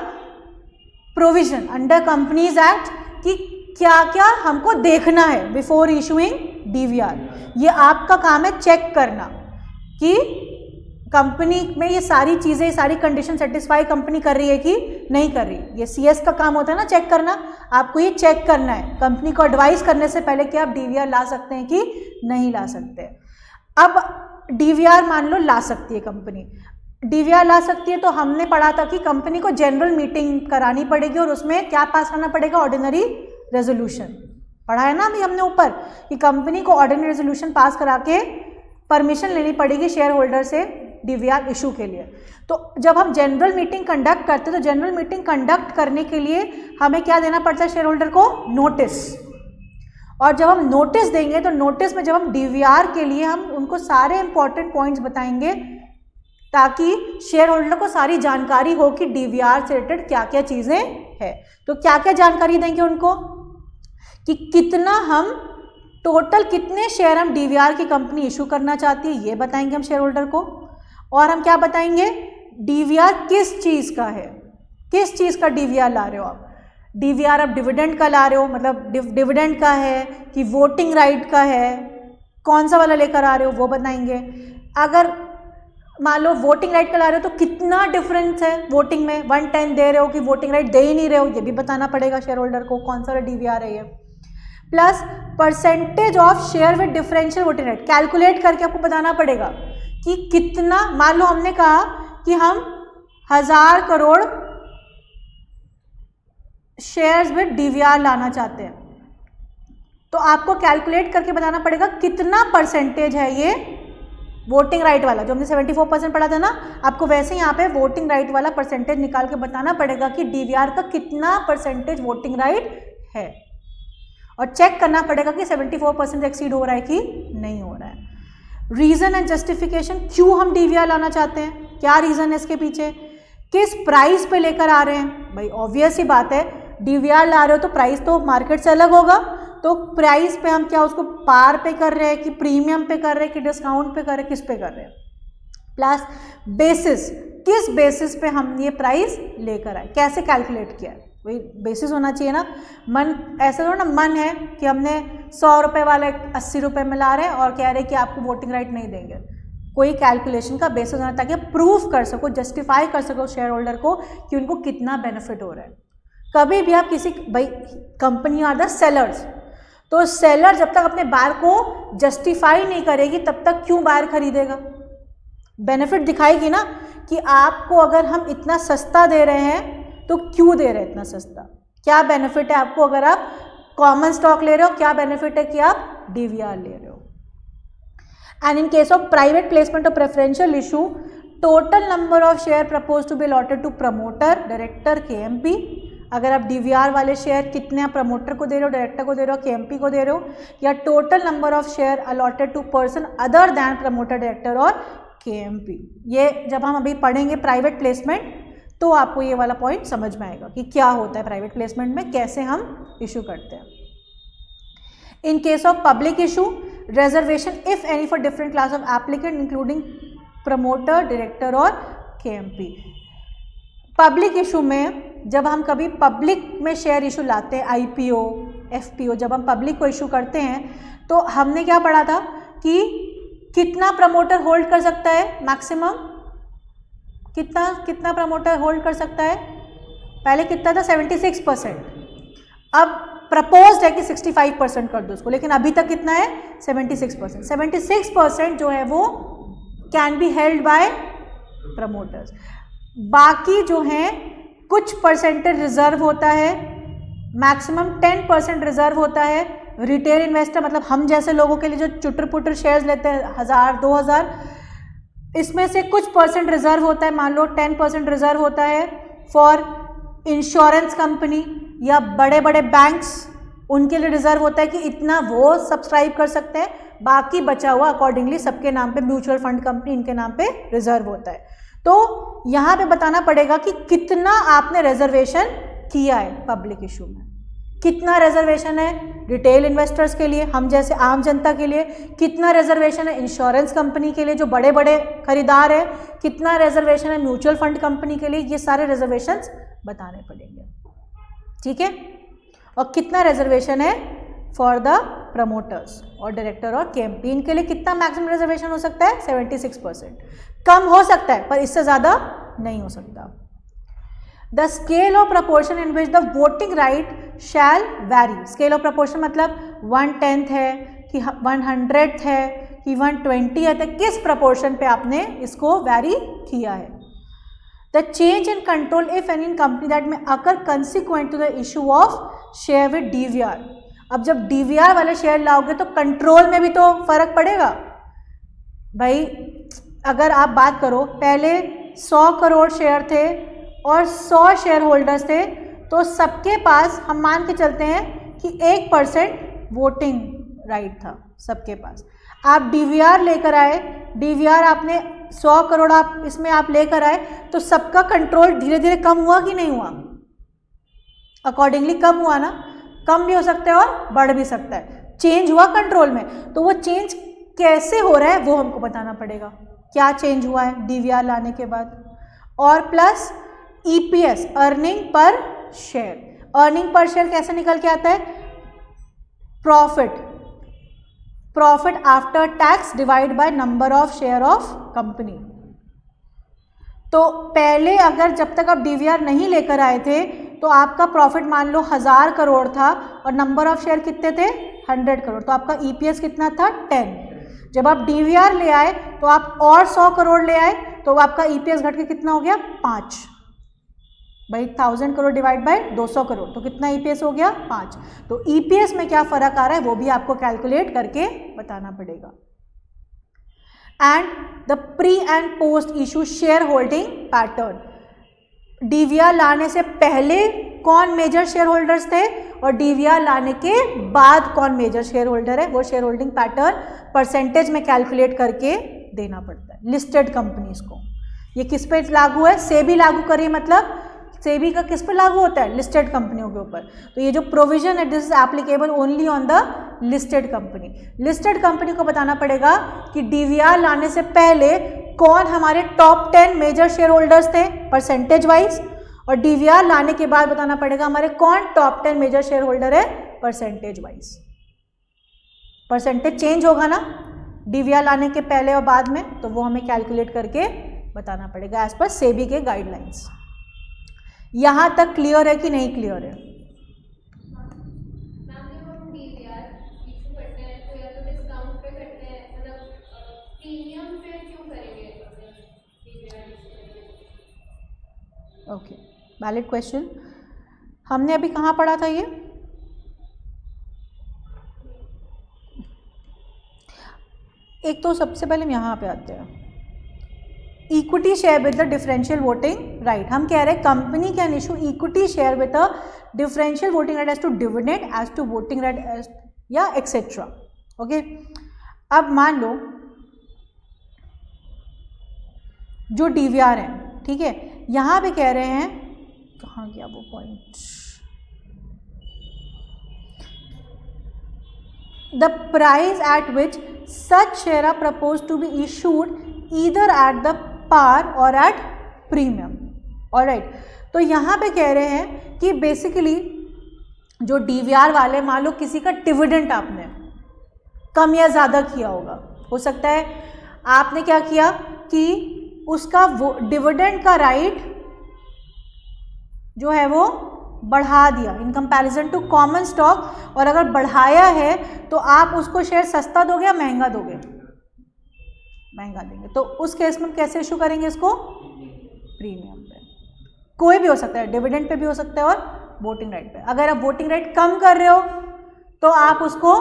प्रोविज़न अंडर कंपनीज एक्ट कि क्या क्या हमको देखना है बिफोर इशूइंग डीवीआर। ये आपका काम है चेक करना कि कंपनी में ये सारी चीज़ें, सारी कंडीशन सेटिस्फाई कंपनी कर रही है कि नहीं कर रही। ये सीएस का काम होता है ना, चेक करना। आपको ये चेक करना है कंपनी को एडवाइस करने से पहले कि आप डीवीआर ला सकते हैं कि नहीं ला सकते। अब डीवीआर मान लो ला सकती है कंपनी, डीवीआर ला सकती है, तो हमने पढ़ा था कि कंपनी को जनरल मीटिंग करानी पड़ेगी और उसमें क्या पास करना पड़ेगा? Ordinary resolution. पढ़ा है ना अभी हमने ऊपर कि कंपनी को ऑर्डिनरी रेजोल्यूशन पास करा के परमिशन लेनी पड़ेगी शेयर होल्डर से डीवीआर इशू के लिए। तो जब हम जनरल मीटिंग कंडक्ट करते हैं, तो जनरल मीटिंग कंडक्ट करने के लिए हमें क्या देना पड़ता है शेयर होल्डर को? नोटिस। और जब हम नोटिस देंगे तो नोटिस में जब हम डीवीआर के लिए हम उनको सारे इंपॉर्टेंट पॉइंट्स बताएंगे ताकि शेयर होल्डर को सारी जानकारी हो कि डीवीआर से रिलेटेड क्या क्या चीज़ें हैं। तो क्या क्या जानकारी देंगे उनको कि कितना हम टोटल, कितने शेयर हम डीवीआर की कंपनी इशू करना चाहती है, ये बताएंगे हम शेयर होल्डर को। और हम क्या बताएंगे? डीवीआर किस चीज़ का है, किस चीज़ का डीवीआर ला रहे हो आप। डीवीआर आप डिविडेंड का ला रहे हो, मतलब डिविडेंड का है कि वोटिंग राइट का है, कौन सा वाला लेकर आ रहे हो वो बताएंगे। अगर मान लो वोटिंग राइट का ला रहे हो तो कितना डिफरेंस है वोटिंग में, 110 दे रहे हो कि वोटिंग राइट दे ही नहीं रहे हो, ये भी बताना पड़ेगा शेयर होल्डर को कौन सा डीवीआर है ये। Plus percentage of share with differential voting right calculate करके आपको बताना पड़ेगा कि कितना, मान लो हमने कहा कि हम 1000 करोड़ शेयर्स विद डीवीआर लाना चाहते हैं, तो आपको कैलकुलेट करके बताना पड़ेगा कितना परसेंटेज है ये वोटिंग राइट वाला, जो हमने 74% पढ़ा था ना, आपको वैसे यहाँ पे वोटिंग राइट वाला परसेंटेज निकाल के बताना पड़ेगा कि डीवीआर का कितना परसेंटेज वोटिंग राइट है, और चेक करना पड़ेगा कि 74% एक्सीड हो रहा है कि नहीं हो रहा है। रीज़न एंड जस्टिफिकेशन, क्यों हम डीवीआर लाना चाहते हैं, क्या रीज़न है इसके पीछे, किस प्राइस पे लेकर आ रहे हैं। भाई ऑब्वियस ही बात है, डीवीआर ला रहे हो तो प्राइस तो मार्केट से अलग होगा, तो प्राइस पे हम क्या उसको पार पे कर रहे हैं कि प्रीमियम पे कर रहे हैं कि डिस्काउंट पे कर रहे हैं, किस पे कर रहे हैं। प्लस बेसिस, किस बेसिस पे हम ये प्राइस लेकर आए, कैसे कैलकुलेट किया है, वही बेसिस होना चाहिए ना। मन ऐसा थोड़ा ना मन है कि हमने 100 रुपये वाला 80 रुपये में ला रहे हैं और कह रहे हैं कि आपको वोटिंग राइट नहीं देंगे। कोई कैलकुलेशन का बेसिस होना ताकि आप प्रूफ कर सको, जस्टिफाई कर सको शेयर होल्डर को कि उनको कितना बेनिफिट हो रहा है। कभी भी आप किसी, भाई कंपनी आर द सेलर्स, तो सेलर जब तक अपने बायर को जस्टिफाई नहीं करेगी तब तक क्यों बायर खरीदेगा। बेनिफिट दिखाएगी ना कि आपको अगर हम इतना सस्ता दे रहे हैं तो क्यों दे रहे हैं इतना सस्ता, क्या बेनिफिट है आपको अगर आप कॉमन स्टॉक ले रहे हो, क्या बेनिफिट है कि आप डीवीआर ले रहे हो। And in case of private placement or preferential issue, total number of share propose to be allotted to promoter, director, KMP. अगर आप डीवीआर वाले शेयर कितने आप प्रमोटर को दे रहे हो, डायरेक्टर को दे रहे हो, केएमपी को दे रहे हो, या total number of share allotted to person other than promoter, director और केएमपी। ये जब हम अभी पढ़ेंगे प्राइवेट प्लेसमेंट तो आपको ये वाला पॉइंट समझ में आएगा कि क्या होता है प्राइवेट प्लेसमेंट में, कैसे हम इशू करते हैं। इन case of public issue, reservation if any for different class of applicant including promoter, director और केएमपी। पब्लिक इशू में जब हम कभी पब्लिक में शेयर इशू लाते हैं, आईपीओ, एफपीओ, जब हम पब्लिक को इशू करते हैं तो हमने क्या पढ़ा था कि कितना प्रमोटर होल्ड कर सकता है, मैक्सिमम कितना प्रमोटर होल्ड कर सकता है। पहले कितना था, 76%। अब प्रपोज्ड है कि 65% कर दो उसको, लेकिन अभी तक कितना है 76%। 76% जो है वो can be held by promoters. बाकी जो हैं कुछ परसेंटेज रिजर्व होता है, मैक्सिमम 10% रिजर्व होता है। रिटेल इन्वेस्टर मतलब हम जैसे लोगों के लिए जो चुटर पुटर शेयर्स लेते हैं 1000 2000, इसमें से कुछ परसेंट रिजर्व होता है, मान लो 10% रिजर्व होता है फॉर इंश्योरेंस कंपनी या बड़े बड़े बैंक्स, उनके लिए रिजर्व होता है कि इतना वो सब्सक्राइब कर सकते हैं, बाकी बचा हुआ अकॉर्डिंगली सबके नाम पे, म्यूचुअल फंड कंपनी इनके नाम पे रिजर्व होता है। तो यहाँ पे बताना पड़ेगा कि कितना आपने रिजर्वेशन किया है पब्लिक इशू में, कितना रिजर्वेशन है रिटेल इन्वेस्टर्स के लिए, हम जैसे आम जनता के लिए, कितना रिजर्वेशन है इंश्योरेंस कंपनी के लिए जो बड़े बड़े खरीदार हैं, कितना रिजर्वेशन है म्यूचुअल फंड कंपनी के लिए, ये सारे रिजर्वेशंस बताने पड़ेंगे, ठीक है। और कितना रिजर्वेशन है फॉर द प्रमोटर्स और डायरेक्टर और केएमपी, इनके लिए कितना मैक्सिमम रिजर्वेशन हो सकता है 76%, कम हो सकता है पर इससे ज़्यादा नहीं हो सकता। The scale of proportion in which the voting right shall vary, scale of proportion मतलब 1/10 है कि 100th है कि 120 है, तो किस प्रपोर्शन पे आपने इसको वैरी किया है। The change in control if any in company that में occur consequent to the issue of share with DVR. अब जब डीवीआर वाले शेयर लाओगे तो कंट्रोल में भी तो फर्क पड़ेगा भाई। अगर आप बात करो पहले 100 करोड़ शेयर थे और 100 शेयर होल्डर्स थे, तो सबके पास हम मान के चलते हैं कि 1% वोटिंग राइट था सबके पास। आप डीवीआर लेकर आए, डीवीआर आपने 100 करोड़ आप इसमें आप लेकर आए, तो सबका कंट्रोल धीरे धीरे कम हुआ कि नहीं हुआ, अकॉर्डिंगली कम हुआ ना, कम भी हो सकता है और बढ़ भी सकता है, चेंज हुआ कंट्रोल में। तो वो चेंज कैसे हो रहा है वो हमको बताना पड़ेगा, क्या चेंज हुआ है डीवीआर लाने के बाद। और plus EPS earning per share, earning per share कैसे निकल के आता है, profit after tax divide by number of share of company. तो पहले अगर जब तक आप डीवीआर नहीं लेकर आए थे तो आपका प्रॉफिट मान लो 1000 करोड़ था और नंबर ऑफ शेयर कितने थे 100 करोड़, तो आपका ईपीएस कितना था 10। जब आप डीवीआर ले आए तो आप और 100 करोड़ ले आए तो आपका ईपीएस घट के कितना हो गया 5। भाई 1000 करोड़ डिवाइड बाय 200 करोड़ तो कितना ईपीएस हो गया 5। तो ईपीएस में क्या फर्क आ रहा है वो भी आपको कैलकुलेट करके बताना पड़ेगा। And the pre and post issue share holding pattern, DVR लाने से पहले कौन मेजर शेयर होल्डर्स थे और डीवीआर लाने के बाद कौन मेजर शेयर होल्डर है, वो शेयर होल्डिंग पैटर्न परसेंटेज में कैलकुलेट करके देना पड़ता है लिस्टेड कंपनीज को। ये किस पे लागू है, सेबी लागू करिए, मतलब सेबी का किस पर लागू होता है, लिस्टेड कंपनियों के ऊपर। तो ये जो प्रोविजन है this is applicable only on the listed company. Listed company को बताना पड़ेगा कि डीवीआर लाने से पहले कौन हमारे टॉप 10 मेजर शेयर होल्डर्स थे परसेंटेज वाइज, और डीवीआर लाने के बाद बताना पड़ेगा हमारे कौन टॉप 10 मेजर शेयर होल्डर है परसेंटेज वाइज। परसेंटेज चेंज होगा ना डीवीआर लाने के पहले और बाद में, तो वो हमें कैलकुलेट करके बताना पड़ेगा एज पर सेबी के गाइडलाइंस। यहां तक क्लियर है कि नहीं क्लियर है? Okay, valid question. हमने अभी कहाँ पढ़ा था ये? एक तो सबसे पहले हम यहाँ पे आते हैं, equity share with the differential voting right. हम कह रहे हैं company can issue equity share with a differential voting right as to dividend as to voting right या एक्सेट्रा। ओके, अब मान लो जो डीवीआर है, ठीक है, यहाँ पे कह रहे हैं, कहाँ गया वो point, the price at which such share are propose to be issued either at the par or at premium. Alright, तो यहाँ पे कह रहे हैं कि बेसिकली जो डीवीआर वाले, मान लो किसी का डिविडेंड आपने कम या ज़्यादा किया होगा, हो सकता है आपने क्या किया कि उसका वो डिविडेंड का राइट जो है वो बढ़ा दिया in comparison to common stock, और अगर बढ़ाया है तो आप उसको शेयर सस्ता दोगे या महंगा दोगे? महंगा देंगे। तो उस केस में कैसे इशू करेंगे इसको? प्रीमियम पे। कोई भी हो सकता है, डिविडेंड पे भी हो सकता है और वोटिंग राइट पे। अगर आप वोटिंग राइट कम कर रहे हो तो आप उसको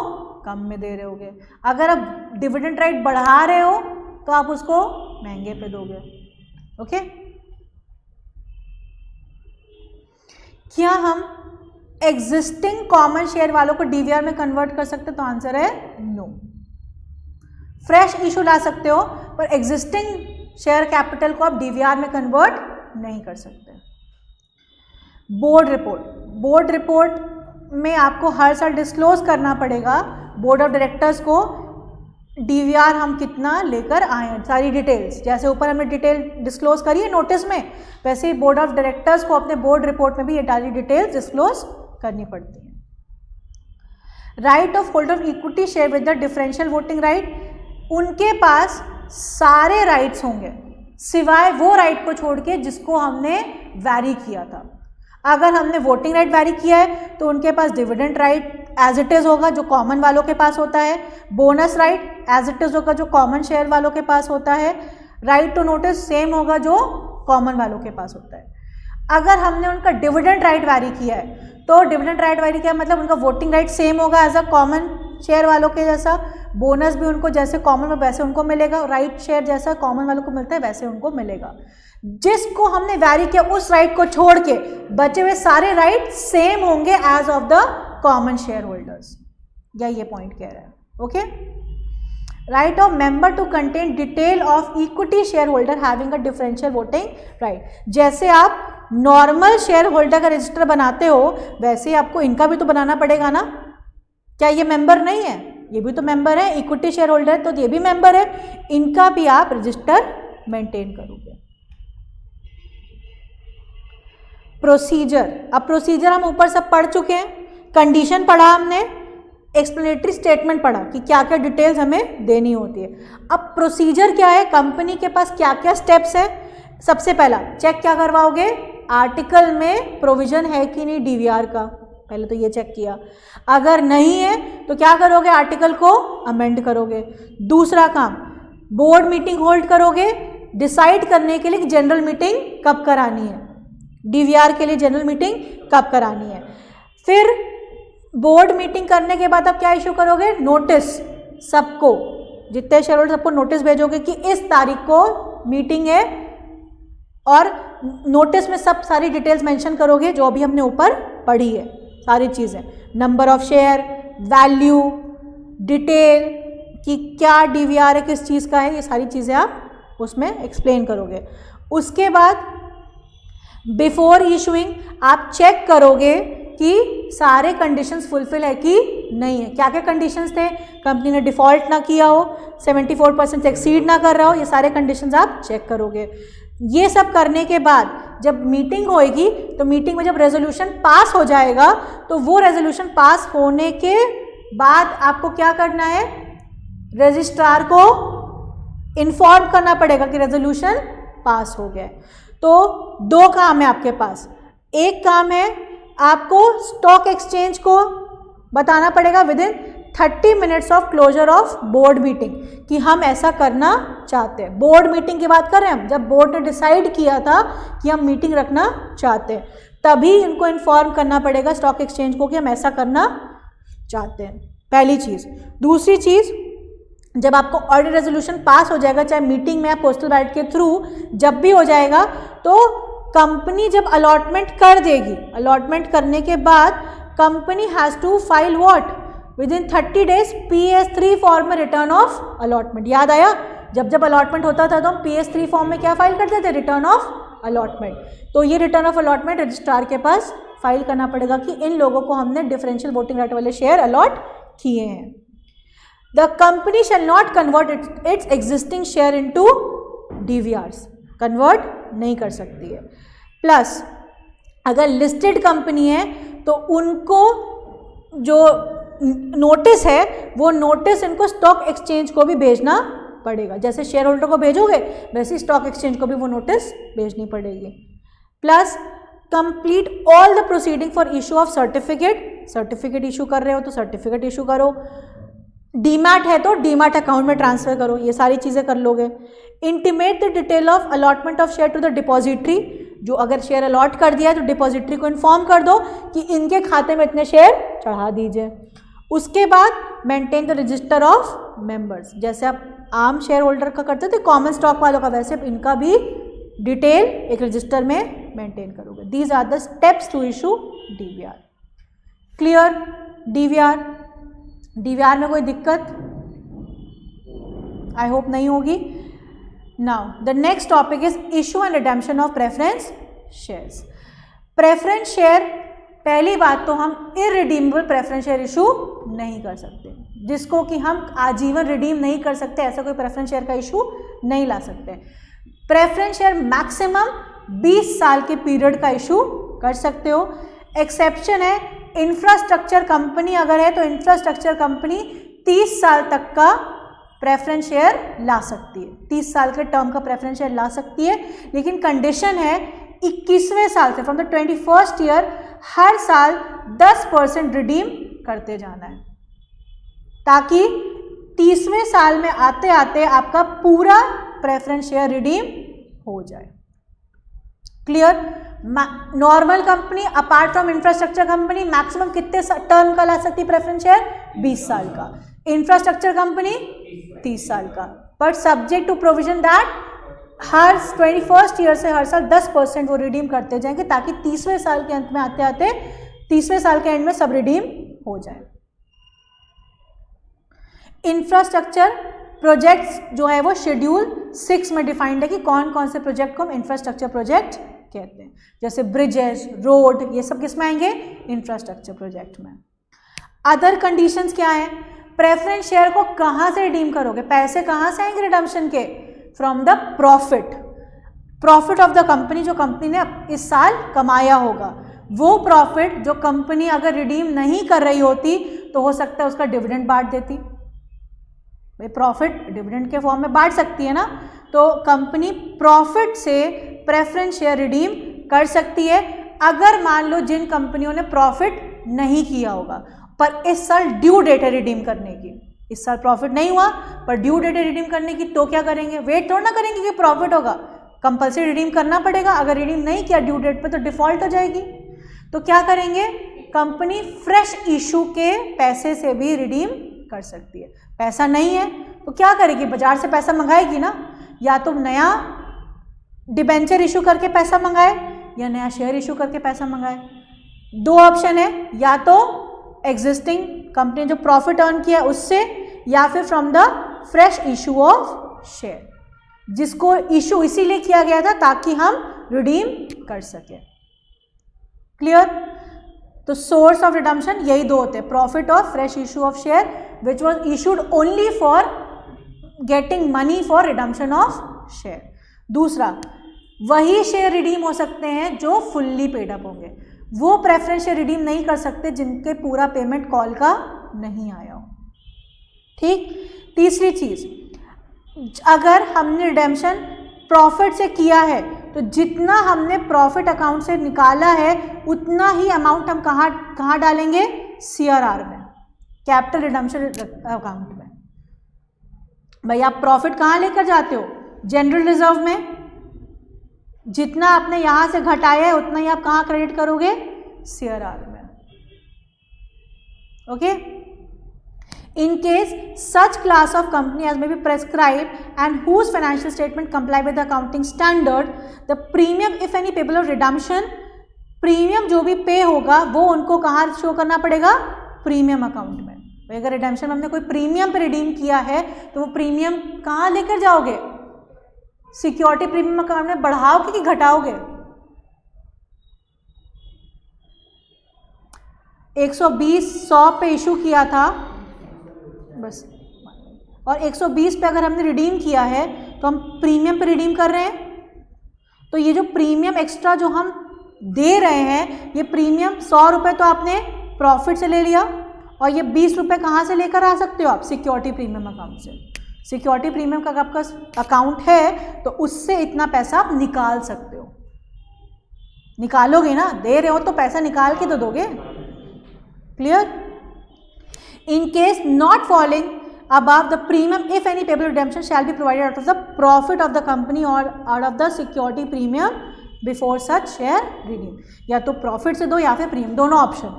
कम में दे रहे होगे, अगर आप डिविडेंड राइट बढ़ा रहे हो तो आप उसको महंगे पे दोगे। ओके, क्या हम एग्जिस्टिंग कॉमन शेयर वालों को डीवीआर में कन्वर्ट कर सकते? तो आंसर है नो। फ्रेश इशू ला सकते हो पर एग्जिस्टिंग शेयर कैपिटल को आप डीवीआर में कन्वर्ट नहीं कर सकते। बोर्ड रिपोर्ट, बोर्ड रिपोर्ट में आपको हर साल डिस्क्लोज करना पड़ेगा बोर्ड ऑफ डायरेक्टर्स को डीवीआर हम कितना लेकर आए हैं, सारी डिटेल्स। जैसे ऊपर हमने डिटेल डिस्क्लोज करी है नोटिस में, वैसे ही बोर्ड ऑफ डायरेक्टर्स को अपने बोर्ड रिपोर्ट में भी ये सारी डिटेल्स डिस्क्लोज करनी पड़ती है। Right of holder of equity share with the differential voting right, उनके पास सारे राइट्स होंगे सिवाय वो राइट को छोड़ के जिसको हमने वैरी किया था। अगर हमने वोटिंग राइट वैरी किया है तो उनके पास dividend right as it is होगा जो कॉमन वालों के पास होता है, bonus right as it is होगा जो कॉमन शेयर वालों के पास होता है, राइट टू नोटिस सेम होगा जो कॉमन वालों के पास होता है। अगर हमने उनका डिविडेंड राइट वैरी किया है तो डिविडेंड राइट वैरी किया मतलब उनका वोटिंग राइट सेम होगा एज अ कॉमन शेयर वालों के जैसा, बोनस भी उनको जैसे कॉमन में वैसे उनको मिलेगा, राइट शेयर जैसा कॉमन वालों को मिलता है वैसे उनको मिलेगा। जिसको हमने वैरी किया उस राइट को छोड़ के बचे हुए सारे राइट सेम होंगे as of the common share holders, या ये पॉइंट कह रहा है। Okay, right of member to contain detail of equity share holder having a differential voting right, जैसे आप नॉर्मल शेयर होल्डर का रजिस्टर बनाते हो वैसे ही आपको इनका भी तो बनाना पड़ेगा ना। क्या ये मेंबर नहीं है? ये भी तो मेंबर है, इक्विटी शेयर होल्डर है तो ये भी मेंबर है, इनका भी आप रजिस्टर मेंटेन करोगे। प्रोसीजर, अब प्रोसीजर हम ऊपर सब पढ़ चुके हैं, कंडीशन पढ़ा हमने, एक्सप्लेनेटरी स्टेटमेंट पढ़ा कि क्या क्या डिटेल्स हमें देनी होती है। अब प्रोसीजर क्या है, कंपनी के पास क्या क्या स्टेप्स है। सबसे पहला चेक क्या करवाओगे, आर्टिकल में प्रोविजन है कि नहीं डीवीआर का, पहले तो ये चेक किया, अगर नहीं है तो क्या करोगे, आर्टिकल को अमेंड करोगे। दूसरा काम, बोर्ड मीटिंग होल्ड करोगे डिसाइड करने के लिए कि जनरल मीटिंग कब करानी है, डीवीआर के लिए जनरल मीटिंग कब करानी है। फिर बोर्ड मीटिंग करने के बाद आप क्या इशू करोगे, नोटिस, सबको जितने शेयर होल्डर सबको नोटिस भेजोगे कि इस तारीख को मीटिंग है, और नोटिस में सब सारी डिटेल्स मेंशन करोगे जो अभी हमने ऊपर पढ़ी है सारी चीज़ें, number of share, value, detail कि क्या डीवीआर है किस चीज़ का है, ये सारी चीज़ें आप उसमें एक्सप्लेन करोगे। उसके बाद बिफोर इशूइंग आप चेक करोगे कि सारे कंडीशंस फुलफिल है कि नहीं है। क्या क्या कंडीशंस थे, कंपनी ने डिफ़ॉल्ट ना किया हो, 74% से एक्सीड ना कर रहा हो, ये सारे कंडीशंस आप चेक करोगे। ये सब करने के बाद जब मीटिंग होएगी तो मीटिंग में जब रेजोल्यूशन पास हो जाएगा तो वो रेजोल्यूशन पास होने के बाद आपको क्या करना है, रजिस्ट्रार को इन्फॉर्म करना पड़ेगा कि रेजोल्यूशन पास हो गया। तो दो काम है आपके पास, एक काम है आपको स्टॉक एक्सचेंज को बताना पड़ेगा within 30 minutes of closure of board meeting कि हम ऐसा करना चाहते हैं। बोर्ड मीटिंग की बात कर रहे हैं हम, जब बोर्ड ने डिसाइड किया था कि हम मीटिंग रखना चाहते हैं तभी इनको इन्फॉर्म करना पड़ेगा स्टॉक एक्सचेंज को कि हम ऐसा करना चाहते हैं, पहली चीज़। दूसरी चीज़, जब आपको ऑर्डर रेजोल्यूशन पास हो जाएगा, चाहे मीटिंग में या पोस्टल बैलेट के थ्रू जब भी हो जाएगा, तो कंपनी जब अलॉटमेंट कर देगी, अलॉटमेंट करने के बाद company has to file what within 30 days PS3 form में रिटर्न ऑफ अलॉटमेंट। याद आया, जब जब अलॉटमेंट होता था तो हम PS3 फॉर्म में क्या फाइल करते थे, रिटर्न ऑफ अलॉटमेंट। तो ये रिटर्न ऑफ अलॉटमेंट रजिस्ट्रार के पास फाइल करना पड़ेगा कि इन लोगों को हमने डिफरेंशियल वोटिंग राइट वाले शेयर अलॉट किए हैं। The company shall not convert it's existing share into DVRs, convert नहीं कर सकती है। प्लस अगर लिस्टेड कंपनी है तो उनको जो नोटिस है वो नोटिस इनको स्टॉक एक्सचेंज को भी भेजना पड़ेगा, जैसे शेयर होल्डर को भेजोगे वैसे स्टॉक एक्सचेंज को भी वो नोटिस भेजनी पड़ेगी। Plus complete all the proceeding for issue of certificate, certificate issue कर रहे हो तो सर्टिफिकेट इशू करो, डीमैट है तो डीमैट अकाउंट में ट्रांसफर करो, ये सारी चीज़ें कर लोगे। Intimate the detail of allotment of share to the depository, जो अगर शेयर अलॉट कर दिया है तो डिपॉजिटरी को इन्फॉर्म कर दो कि इनके खाते में इतने शेयर चढ़ा दीजिए। उसके बाद maintain the register of members, जैसे आप आम शेयर होल्डर का करते थे कॉमन स्टॉक वालों का, वैसे इनका भी डिटेल एक रजिस्टर में मेंटेन करोगे। These are the steps to issue DVR. Clear? DVR, DVR में कोई दिक्कत आई होप नहीं होगी। Now the next topic is issue and redemption of preference shares. Preference share, पहली बात तो हम इररिडीमेबल प्रेफरेंस शेयर इशू नहीं कर सकते, जिसको कि हम आजीवन रिडीम नहीं कर सकते, ऐसा कोई प्रेफरेंस शेयर का इशू नहीं ला सकते। प्रेफरेंस शेयर मैक्सिमम 20 साल के पीरियड का इशू कर सकते हो। एक्सेप्शन है, इंफ्रास्ट्रक्चर कंपनी अगर है तो इंफ्रास्ट्रक्चर कंपनी 30 साल तक का प्रेफरेंस शेयर ला सकती है, 30 साल के टर्म का प्रेफरेंस शेयर ला सकती है, लेकिन कंडीशन है 21वें साल से, फ्रॉम द 21st ईयर हर साल 10% रिडीम करते जाना है, ताकि 30वें साल में आते आते आपका पूरा प्रेफरेंस शेयर रिडीम हो जाए। Clear? Normal company apart from infrastructure company maximum कितने टर्म का ला सकती है प्रेफरेंस शेयर? 20 साल का। इंफ्रास्ट्रक्चर कंपनी 30 साल का, but subject to provision that हर 21st ईयर से हर साल 10% वो रिडीम करते जाएंगे, ताकि 30वें साल के अंत में आते आते 30वें साल के एंड में सब रिडीम हो जाए। इंफ्रास्ट्रक्चर प्रोजेक्ट्स जो है वो शेड्यूल 6 में डिफाइंड है कि कौन कौन से प्रोजेक्ट को हम इंफ्रास्ट्रक्चर प्रोजेक्ट कहते हैं, जैसे ब्रिजेस, रोड, ये सब किस में आएंगे? इंफ्रास्ट्रक्चर प्रोजेक्ट में। अदर कंडीशंस क्या है? प्रेफरेंस शेयर को कहाँ से रिडीम करोगे? पैसे कहाँ से आएंगे रिडम्पशन के? From the profit, profit of the company, जो कंपनी ने इस साल कमाया होगा, वो प्रॉफिट जो कंपनी अगर रिडीम नहीं कर रही होती तो हो सकता है उसका डिविडेंड बांट देती। भाई प्रॉफिट डिविडेंड के फॉर्म में बांट सकती है ना, तो कंपनी प्रॉफिट से प्रेफरेंस शेयर रिडीम कर सकती है। अगर मान लो जिन कंपनियों ने प्रॉफिट नहीं किया होगा पर इस साल ड्यू डेट है रिडीम करने की, इस साल प्रॉफिट नहीं हुआ पर ड्यू डेट है रिडीम करने की, तो क्या करेंगे? वेट थोड़ा ना करेंगे कि प्रॉफिट होगा, कंपल्सरी रिडीम करना पड़ेगा। अगर रिडीम नहीं किया ड्यू डेट पे तो डिफॉल्ट हो जाएगी, तो क्या करेंगे? कंपनी फ्रेश इशू के पैसे से भी रिडीम कर सकती है। पैसा नहीं है तो क्या करेगी? बाजार से पैसा मंगाएगी ना, या तो नया डिबेंचर इशू करके पैसा मंगाए या नया शेयर इशू करके पैसा मंगाए। दो ऑप्शन है, या तो एग्जिस्टिंग कंपनी जो प्रॉफिट अर्न किया उससे, या फिर from the fresh issue of share, जिसको इशू इसीलिए किया गया था ताकि हम रिडीम कर सके। क्लियर? तो सोर्स ऑफ रिडम्पशन यही दो होते हैं, प्रॉफिट और fresh issue of share which was issued only for getting money for redemption of share. दूसरा, वही शेयर रिडीम हो सकते हैं जो फुल्ली पेड अप होंगे, वो प्रेफरेंस शेयर रिडीम नहीं कर सकते जिनके पूरा पेमेंट कॉल का नहीं आया हो। ठीक? तीसरी चीज, अगर हमने रिडेम्पशन प्रॉफिट से किया है तो जितना हमने प्रॉफिट अकाउंट से निकाला है उतना ही अमाउंट हम कहाँ डालेंगे? CRR में, कैपिटल रिडेम्पशन अकाउंट में। भाई आप प्रॉफिट कहाँ लेकर जाते हो? जनरल रिजर्व में। जितना आपने यहाँ से घटाया है उतना ही आप कहाँ क्रेडिट करोगे? CRR में। Okay? In case such class of company as may be prescribed and whose financial statement comply with the accounting standard, the premium if any payable of redemption, premium जो भी पे होगा वो उनको कहाँ शो करना पड़ेगा? प्रीमियम अकाउंट में। अगर रिडेम्पशन में हमने कोई प्रीमियम पे रिडीम किया है तो वो प्रीमियम कहाँ लेकर जाओगे? सिक्योरिटी प्रीमियम अकाउंट में बढ़ाओगे कि घटाओगे? 120 पे इशू किया था बस, और 120 पे अगर हमने रिडीम किया है तो हम प्रीमियम पे रिडीम कर रहे हैं, तो ये जो प्रीमियम एक्स्ट्रा जो हम दे रहे हैं, ये प्रीमियम 100 रुपये तो आपने प्रॉफिट से ले लिया, और ये 20 रुपये कहाँ से लेकर आ सकते हो आप? सिक्योरिटी प्रीमियम अकाउंट से। सिक्योरिटी प्रीमियम का आपका अकाउंट है तो उससे इतना पैसा आप निकाल सकते हो। निकालोगे ना, दे रहे हो तो पैसा निकाल के तो दोगे। Clear? In case not falling above the premium, if any payable redemption shall be provided out of the profit of the company or out of the security premium before such share redeem। या तो profit से दो या फिर premium, दोनों option.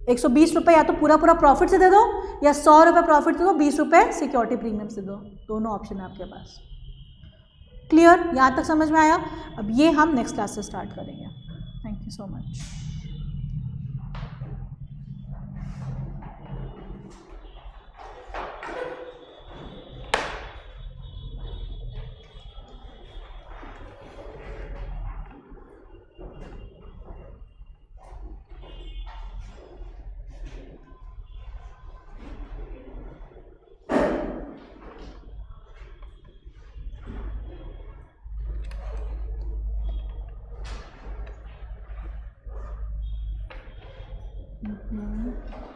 120 रुपये या तो पूरा पूरा प्रॉफिट से दे दो, या 100 रुपये प्रॉफिट से दो, 20 रुपये सिक्योरिटी प्रीमियम से दो, दोनों ऑप्शन है आपके पास। क्लियर? यहाँ तक समझ में आया? अब ये हम नेक्स्ट क्लास से स्टार्ट करेंगे। Thank you so much. Mm-hmm.